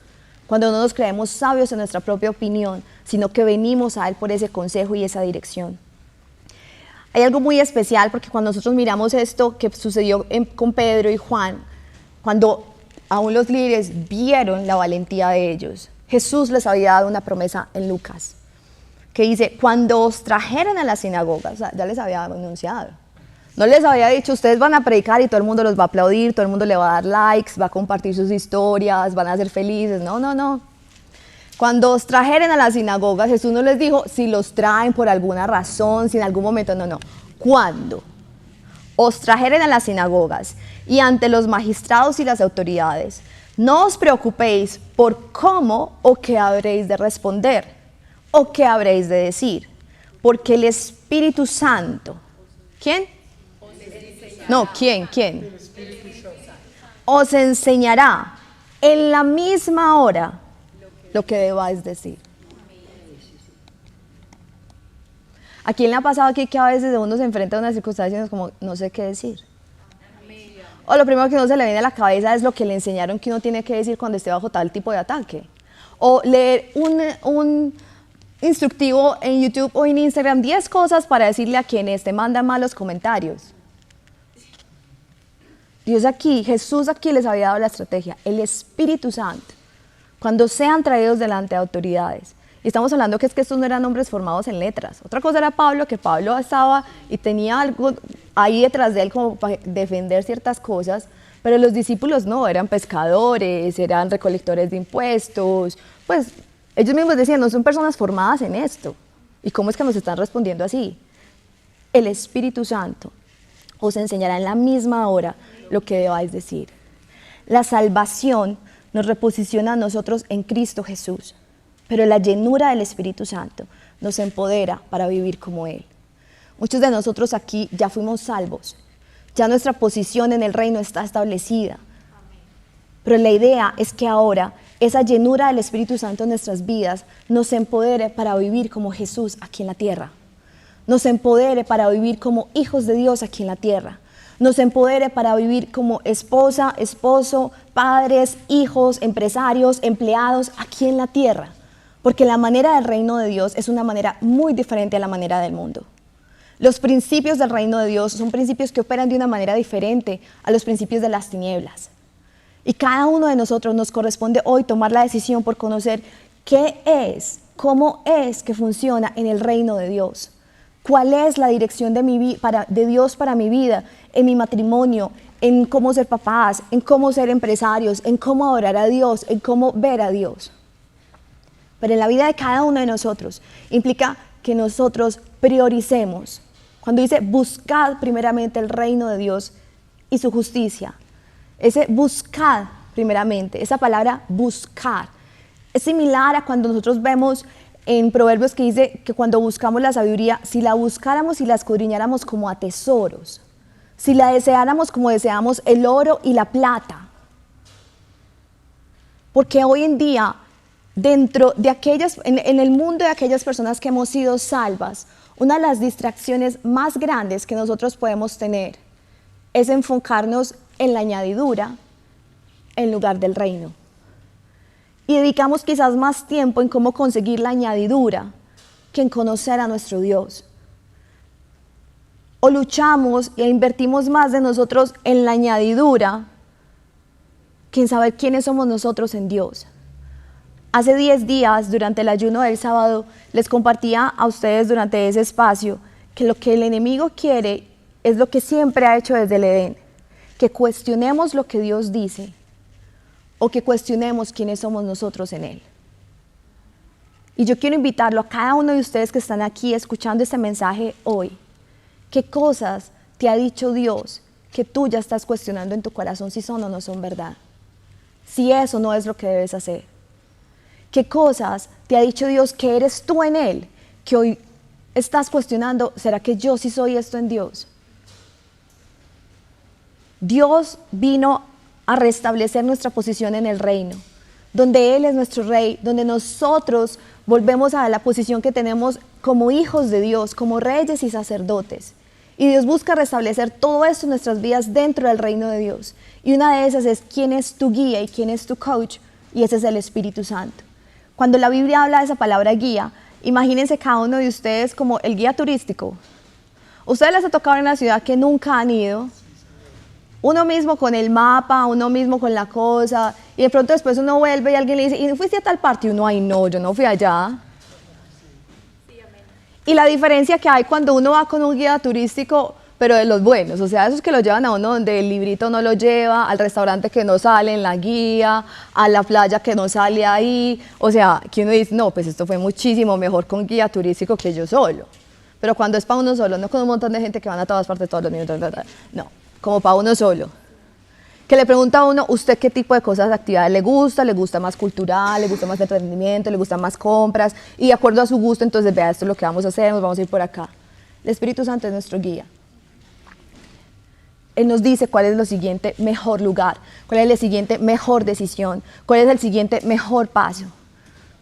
Cuando no nos creemos sabios en nuestra propia opinión, sino que venimos a Él por ese consejo y esa dirección. Hay algo muy especial porque cuando nosotros miramos esto que sucedió con Pedro y Juan, cuando aún los líderes vieron la valentía de ellos, Jesús les había dado una promesa en Lucas, que dice, cuando os trajeran a las sinagogas, o sea, ya les había anunciado, no les había dicho, ustedes van a predicar y todo el mundo los va a aplaudir, todo el mundo le va a dar likes, va a compartir sus historias, van a ser felices, no. Cuando os trajeren a las sinagogas, Jesús no les dijo, si los traen por alguna razón, si en algún momento, no. Cuando os trajeren a las sinagogas y ante los magistrados y las autoridades, no os preocupéis por cómo o qué habréis de responder o qué habréis de decir, porque el Espíritu Santo, ¿quién? No, ¿quién? Os enseñará en la misma hora lo que debáis decir. ¿A quién le ha pasado aquí que a veces uno se enfrenta a una circunstancia y es como, no sé qué decir? O lo primero que uno se le viene a la cabeza es lo que le enseñaron que uno tiene que decir cuando esté bajo tal tipo de ataque. O leer un instructivo en YouTube o en Instagram, 10 cosas para decirle a quienes te mandan malos comentarios. Jesús aquí les había dado la estrategia, el Espíritu Santo, cuando sean traídos delante de autoridades. Y estamos hablando que es que estos no eran hombres formados en letras. Otra cosa era Pablo, que Pablo estaba y tenía algo ahí detrás de él como para defender ciertas cosas, pero los discípulos no, eran pescadores, eran recolectores de impuestos, pues ellos mismos decían, no son personas formadas en esto. ¿Y cómo es que nos están respondiendo así? El Espíritu Santo os enseñará en la misma hora lo que debáis decir. La salvación nos reposiciona a nosotros en Cristo Jesús, pero la llenura del Espíritu Santo nos empodera para vivir como Él. Muchos de nosotros aquí ya fuimos salvos, ya nuestra posición en el reino está establecida, pero la idea es que ahora esa llenura del Espíritu Santo en nuestras vidas nos empodere para vivir como Jesús aquí en la tierra, nos empodere para vivir como hijos de Dios aquí en la tierra, nos empodere para vivir como esposa, esposo, padres, hijos, empresarios, empleados aquí en la tierra. Porque la manera del reino de Dios es una manera muy diferente a la manera del mundo. Los principios del reino de Dios son principios que operan de una manera diferente a los principios de las tinieblas. Y cada uno de nosotros nos corresponde hoy tomar la decisión por conocer qué es, cómo es que funciona en el reino de Dios. ¿Cuál es la dirección de Dios para mi vida, en mi matrimonio, en cómo ser papás, en cómo ser empresarios, en cómo adorar a Dios, en cómo ver a Dios? Pero en la vida de cada uno de nosotros implica que nosotros prioricemos. Cuando dice buscad primeramente el reino de Dios y su justicia, ese buscad primeramente, esa palabra buscar, es similar a cuando nosotros vemos en Proverbios que dice que cuando buscamos la sabiduría, si la buscáramos y la escudriñáramos como a tesoros, si la deseáramos como deseamos el oro y la plata. Porque hoy en día, dentro de en el mundo de aquellas personas que hemos sido salvas, una de las distracciones más grandes que nosotros podemos tener es enfocarnos en la añadidura en lugar del reino. Y dedicamos quizás más tiempo en cómo conseguir la añadidura que en conocer a nuestro Dios. o luchamos e invertimos más de nosotros en la añadidura que en saber quiénes somos nosotros en Dios. Hace 10 días, durante el ayuno del sábado, les compartía a ustedes durante ese espacio que lo que el enemigo quiere es lo que siempre ha hecho desde el Edén, que cuestionemos lo que Dios dice o que cuestionemos quiénes somos nosotros en Él. Y yo quiero invitarlo a cada uno de ustedes que están aquí escuchando este mensaje hoy. ¿Qué cosas te ha dicho Dios que tú ya estás cuestionando en tu corazón si son o no son verdad? Si eso no es lo que debes hacer. ¿Qué cosas te ha dicho Dios que eres tú en Él, que hoy estás cuestionando, ¿será que yo sí soy esto en Dios? Dios vino a restablecer nuestra posición en el reino, donde Él es nuestro Rey, donde nosotros volvemos a la posición que tenemos como hijos de Dios, como reyes y sacerdotes. Y Dios busca restablecer todo esto en nuestras vidas dentro del reino de Dios. Y una de esas es quién es tu guía y quién es tu coach, y ese es el Espíritu Santo. Cuando la Biblia habla de esa palabra guía, imagínense cada uno de ustedes como el guía turístico. Ustedes les ha tocado en una ciudad que nunca han ido, uno mismo con el mapa, uno mismo con la cosa, y de pronto después uno vuelve y alguien le dice, ¿y fuiste a tal parte? Y uno, ay no, yo no fui allá. Y la diferencia que hay cuando uno va con un guía turístico, pero de los buenos, o sea, esos que lo llevan a uno donde el librito no lo lleva, al restaurante que no sale en la guía, a la playa que no sale ahí, o sea, que uno dice, no, pues esto fue muchísimo mejor con guía turístico que yo solo. Pero cuando es para uno solo, no con un montón de gente que van a todas partes todos los minutos, no, como para uno solo. Que le pregunta a uno, ¿usted qué tipo de cosas, de actividades le gusta más cultural, le gusta más de entretenimiento, le gustan más compras? Y de acuerdo a su gusto, entonces vea, esto es lo que vamos a hacer, nos vamos a ir por acá. El Espíritu Santo es nuestro guía. Él nos dice cuál es el siguiente mejor lugar, cuál es la siguiente mejor decisión, cuál es el siguiente mejor paso.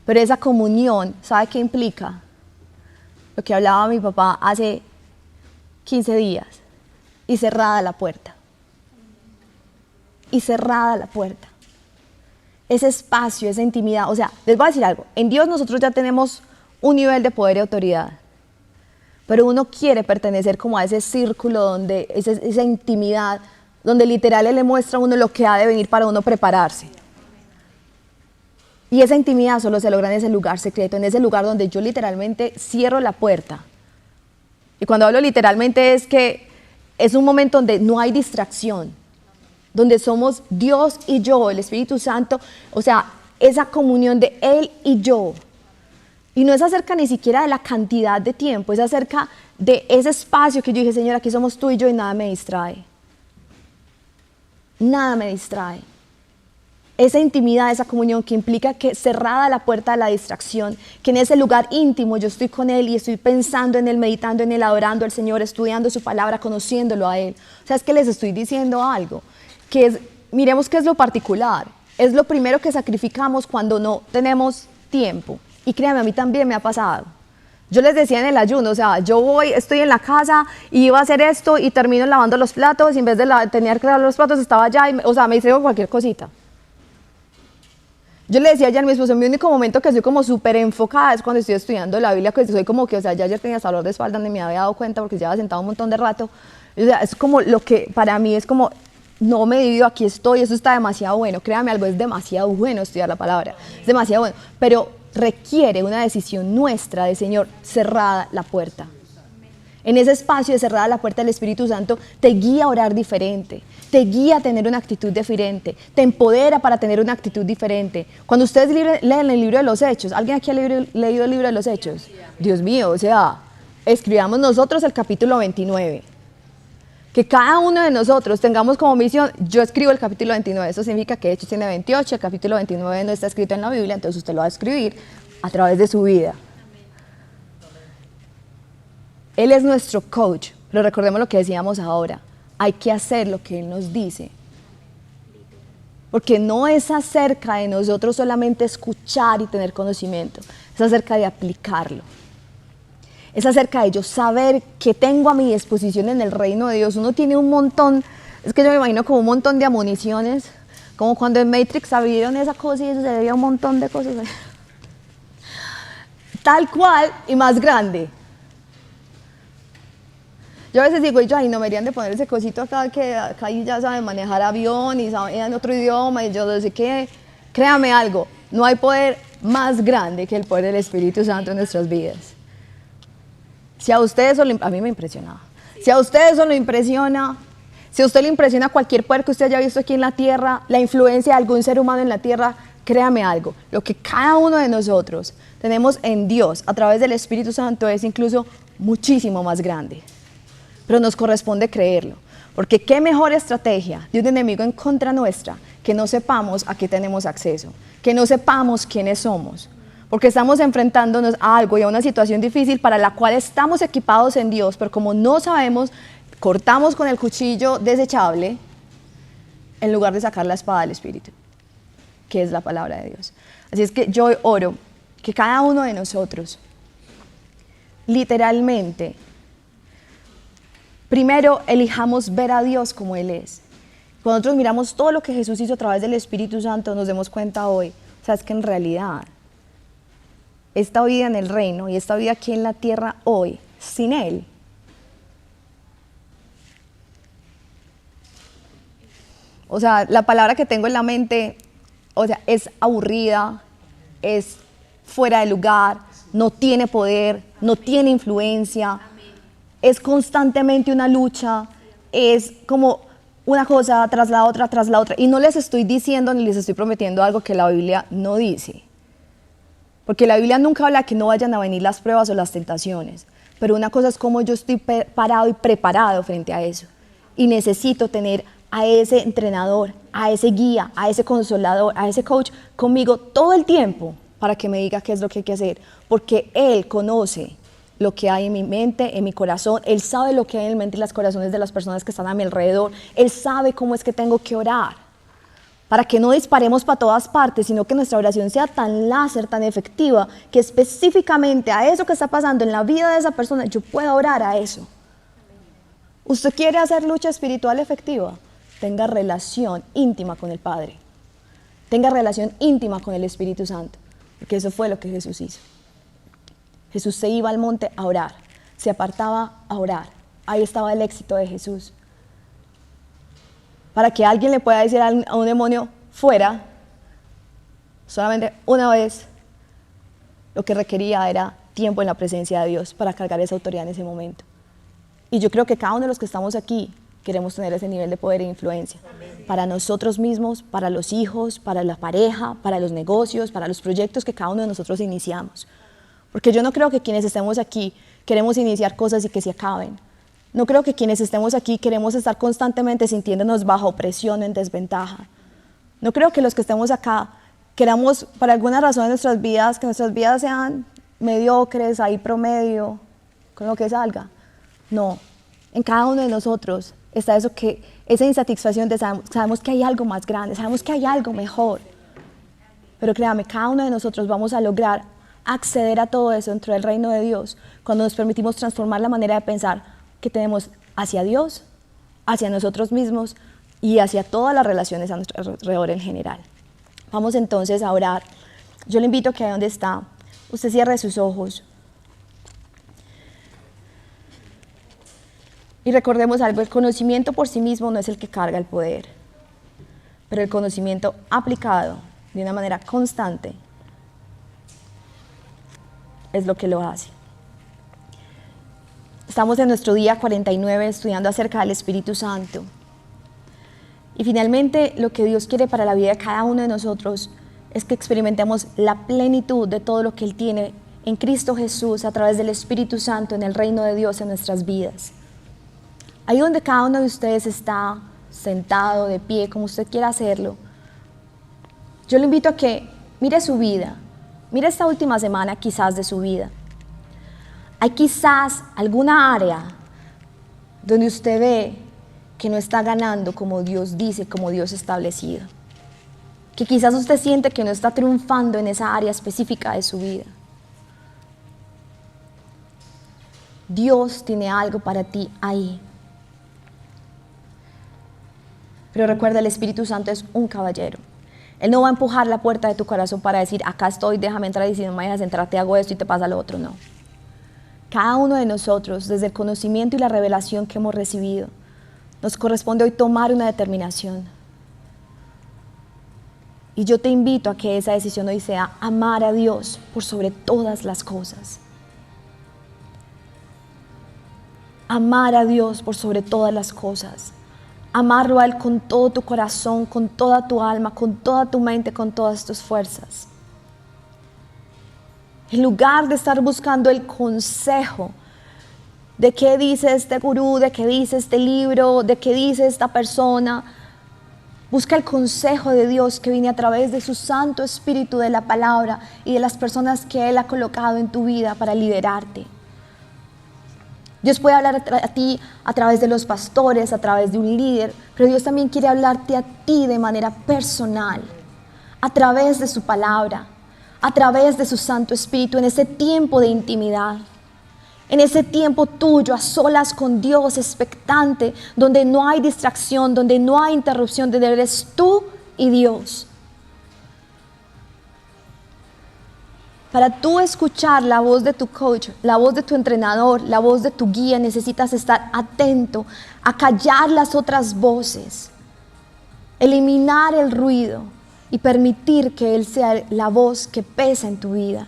Pero esa comunión, ¿sabe qué implica? Lo que hablaba mi papá hace 15 días, y cerrada la puerta. Y cerrada la puerta. Ese espacio, esa intimidad, o sea, les voy a decir algo, en Dios nosotros ya tenemos un nivel de poder y autoridad, pero uno quiere pertenecer como a ese círculo donde, esa intimidad, donde literal Él le muestra a uno lo que ha de venir para uno prepararse. Y esa intimidad solo se logra en ese lugar secreto, en ese lugar donde yo literalmente cierro la puerta. Y cuando hablo literalmente es que es un momento donde no hay distracción, donde somos Dios y yo, el Espíritu Santo, o sea, esa comunión de Él y yo. Y no es acerca ni siquiera de la cantidad de tiempo, es acerca de ese espacio que yo dije, Señor, aquí somos tú y yo y nada me distrae. Nada me distrae. Esa intimidad, esa comunión que implica que cerrada la puerta de la distracción, que en ese lugar íntimo yo estoy con Él y estoy pensando en Él, meditando en Él, adorando al Señor, estudiando su palabra, conociéndolo a Él. O sea, es que les estoy diciendo algo, que es, miremos qué es lo particular, es lo primero que sacrificamos cuando no tenemos tiempo. Y créanme, a mí también me ha pasado. Yo les decía en el ayuno, o sea, yo estoy en la casa y iba a hacer esto y termino lavando los platos y en vez de tener que lavar los platos estaba allá, o sea, me distraigo cualquier cosita. Yo le decía ayer a mi esposo, mi único momento que estoy como súper enfocada es cuando estoy estudiando la Biblia, que soy como que, o sea, ya ayer tenía dolor de espalda, ni me había dado cuenta porque llevaba sentado un montón de rato. O sea, es como lo que para mí es como, no me divido, aquí estoy, eso está demasiado bueno. Créame algo, es demasiado bueno estudiar la palabra, es demasiado bueno, pero requiere una decisión nuestra de, Señor, cerrada la puerta. En ese espacio de cerrada la puerta, del Espíritu Santo te guía a orar diferente, te guía a tener una actitud diferente, te empodera para tener una actitud diferente. Cuando ustedes leen el libro de los Hechos, ¿alguien aquí ha leído el libro de los Hechos? Dios mío, o sea, escribamos nosotros el capítulo 29. Que cada uno de nosotros tengamos como misión, yo escribo el capítulo 29, eso significa que Hechos tiene 28, el capítulo 29 no está escrito en la Biblia, entonces usted lo va a escribir a través de su vida. Él es nuestro coach, pero recordemos lo que decíamos ahora, hay que hacer lo que Él nos dice. Porque no es acerca de nosotros solamente escuchar y tener conocimiento, es acerca de aplicarlo. Es acerca de yo saber que tengo a mi disposición en el reino de Dios. Uno tiene un montón, es que yo me imagino como un montón de amuniciones, como cuando en Matrix abrieron esa cosa y eso se veía un montón de cosas. Tal cual y más grande. Yo a veces digo, ay, no me deberían de poner ese cosito acá, que acá y ya saben manejar avión y saben otro idioma y yo no sé qué. Créame algo, no hay poder más grande que el poder del Espíritu Santo en nuestras vidas. Si a ustedes eso a mí me impresionaba. Si a ustedes eso lo impresiona, si a usted le impresiona cualquier poder que usted haya visto aquí en la tierra, la influencia de algún ser humano en la tierra, créame algo, lo que cada uno de nosotros tenemos en Dios a través del Espíritu Santo es incluso muchísimo más grande. Pero nos corresponde creerlo, porque qué mejor estrategia de un enemigo en contra nuestra que no sepamos a qué tenemos acceso, que no sepamos quiénes somos, porque estamos enfrentándonos a algo y a una situación difícil para la cual estamos equipados en Dios, pero como no sabemos, cortamos con el cuchillo desechable en lugar de sacar la espada del Espíritu, que es la palabra de Dios. Así es que yo oro que cada uno de nosotros, literalmente, primero elijamos ver a Dios como Él es. Cuando nosotros miramos todo lo que Jesús hizo a través del Espíritu Santo, nos demos cuenta hoy, o sea, es que en realidad, esta vida en el reino y esta vida aquí en la tierra hoy, sin Él, o sea, la palabra que tengo en la mente, o sea, es aburrida, es fuera de lugar, no tiene poder, no tiene influencia, es constantemente una lucha, es como una cosa tras la otra, y no les estoy diciendo ni les estoy prometiendo algo que la Biblia no dice, porque la Biblia nunca habla que no vayan a venir las pruebas o las tentaciones, pero una cosa es cómo yo estoy parado y preparado frente a eso, y necesito tener a ese entrenador, a ese guía, a ese consolador, a ese coach conmigo todo el tiempo para que me diga qué es lo que hay que hacer, porque Él conoce lo que hay en mi mente, en mi corazón, Él sabe lo que hay en la mente y los corazones de las personas que están a mi alrededor, Él sabe cómo es que tengo que orar, para que no disparemos para todas partes, sino que nuestra oración sea tan láser, tan efectiva, que específicamente a eso que está pasando en la vida de esa persona, yo pueda orar a eso. ¿Usted quiere hacer lucha espiritual efectiva? Tenga relación íntima con el Padre, tenga relación íntima con el Espíritu Santo, porque eso fue lo que Jesús hizo. Jesús se iba al monte a orar, se apartaba a orar, ahí estaba el éxito de Jesús. Para que alguien le pueda decir a un demonio fuera, solamente una vez, lo que requería era tiempo en la presencia de Dios para cargar esa autoridad en ese momento. Y yo creo que cada uno de los que estamos aquí queremos tener ese nivel de poder e influencia. Amén. Para nosotros mismos, para los hijos, para la pareja, para los negocios, para los proyectos que cada uno de nosotros iniciamos. Porque yo no creo que quienes estemos aquí queremos iniciar cosas y que se acaben. No creo que quienes estemos aquí queremos estar constantemente sintiéndonos bajo presión o en desventaja. No creo que los que estemos acá queramos, por alguna razón en nuestras vidas, que nuestras vidas sean mediocres, ahí promedio, con lo que salga. No, en cada uno de nosotros está eso que, esa insatisfacción de sabemos que hay algo más grande, sabemos que hay algo mejor. Pero créame, cada uno de nosotros vamos a lograr acceder a todo eso dentro del reino de Dios cuando nos permitimos transformar la manera de pensar que tenemos hacia Dios, hacia nosotros mismos y hacia todas las relaciones a nuestro alrededor en general. Vamos entonces a orar. Yo le invito a que ahí donde está, usted cierre sus ojos. Y recordemos algo, el conocimiento por sí mismo no es el que carga el poder, pero el conocimiento aplicado de una manera constante es lo que lo hace. Estamos en nuestro día 49 estudiando acerca del Espíritu Santo. Y finalmente lo que Dios quiere para la vida de cada uno de nosotros es que experimentemos la plenitud de todo lo que Él tiene en Cristo Jesús a través del Espíritu Santo en el reino de Dios en nuestras vidas. Ahí donde cada uno de ustedes está, sentado, de pie, como usted quiera hacerlo, yo le invito a que mire su vida, mire esta última semana quizás de su vida. Hay quizás alguna área donde usted ve que no está ganando como Dios dice, como Dios ha establecido. Que quizás usted siente que no está triunfando en esa área específica de su vida. Dios tiene algo para ti ahí. Pero recuerda, el Espíritu Santo es un caballero. Él no va a empujar la puerta de tu corazón para decir, acá estoy, déjame entrar, y si no me dejas entrar te hago esto y te pasa lo otro, no. Cada uno de nosotros, desde el conocimiento y la revelación que hemos recibido, nos corresponde hoy tomar una determinación. Y yo te invito a que esa decisión hoy sea amar a Dios por sobre todas las cosas. Amar a Dios por sobre todas las cosas. Amarlo a Él con todo tu corazón, con toda tu alma, con toda tu mente, con todas tus fuerzas. En lugar de estar buscando el consejo de qué dice este gurú, de qué dice este libro, de qué dice esta persona, busca el consejo de Dios que viene a través de su Santo Espíritu, de la palabra y de las personas que Él ha colocado en tu vida para liderarte. Dios puede hablar a ti a través de los pastores, a través de un líder, pero Dios también quiere hablarte a ti de manera personal, a través de su palabra, a través de su Santo Espíritu, en ese tiempo de intimidad, en ese tiempo tuyo, a solas con Dios, expectante, donde no hay distracción, donde no hay interrupción, donde eres tú y Dios. Para tú escuchar la voz de tu coach, la voz de tu entrenador, la voz de tu guía, necesitas estar atento a callar las otras voces, eliminar el ruido y permitir que Él sea la voz que pesa en tu vida.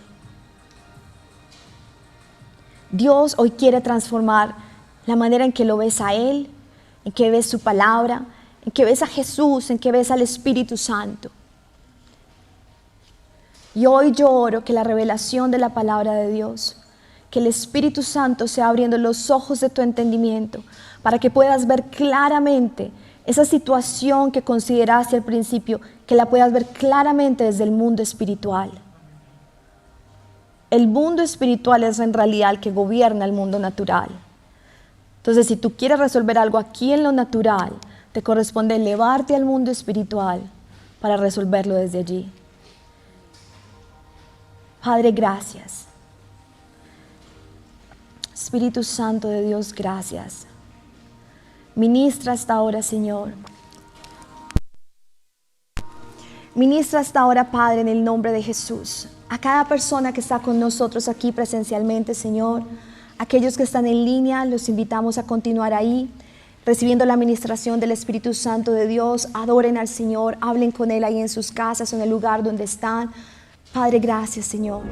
Dios hoy quiere transformar la manera en que lo ves a Él, en que ves su palabra, en que ves a Jesús, en que ves al Espíritu Santo. Y hoy yo oro que la revelación de la palabra de Dios, que el Espíritu Santo sea abriendo los ojos de tu entendimiento para que puedas ver claramente esa situación que consideraste al principio, que la puedas ver claramente desde el mundo espiritual. El mundo espiritual es en realidad el que gobierna el mundo natural. Entonces, si tú quieres resolver algo aquí en lo natural, te corresponde elevarte al mundo espiritual para resolverlo desde allí. Padre, gracias. Espíritu Santo de Dios, gracias. Ministra hasta ahora, Señor. Ministra hasta ahora, Padre, en el nombre de Jesús. A cada persona que está con nosotros aquí presencialmente, Señor. Aquellos que están en línea, los invitamos a continuar ahí, recibiendo la administración del Espíritu Santo de Dios. Adoren al Señor, hablen con Él ahí en sus casas o en el lugar donde están. Padre, gracias, Señor.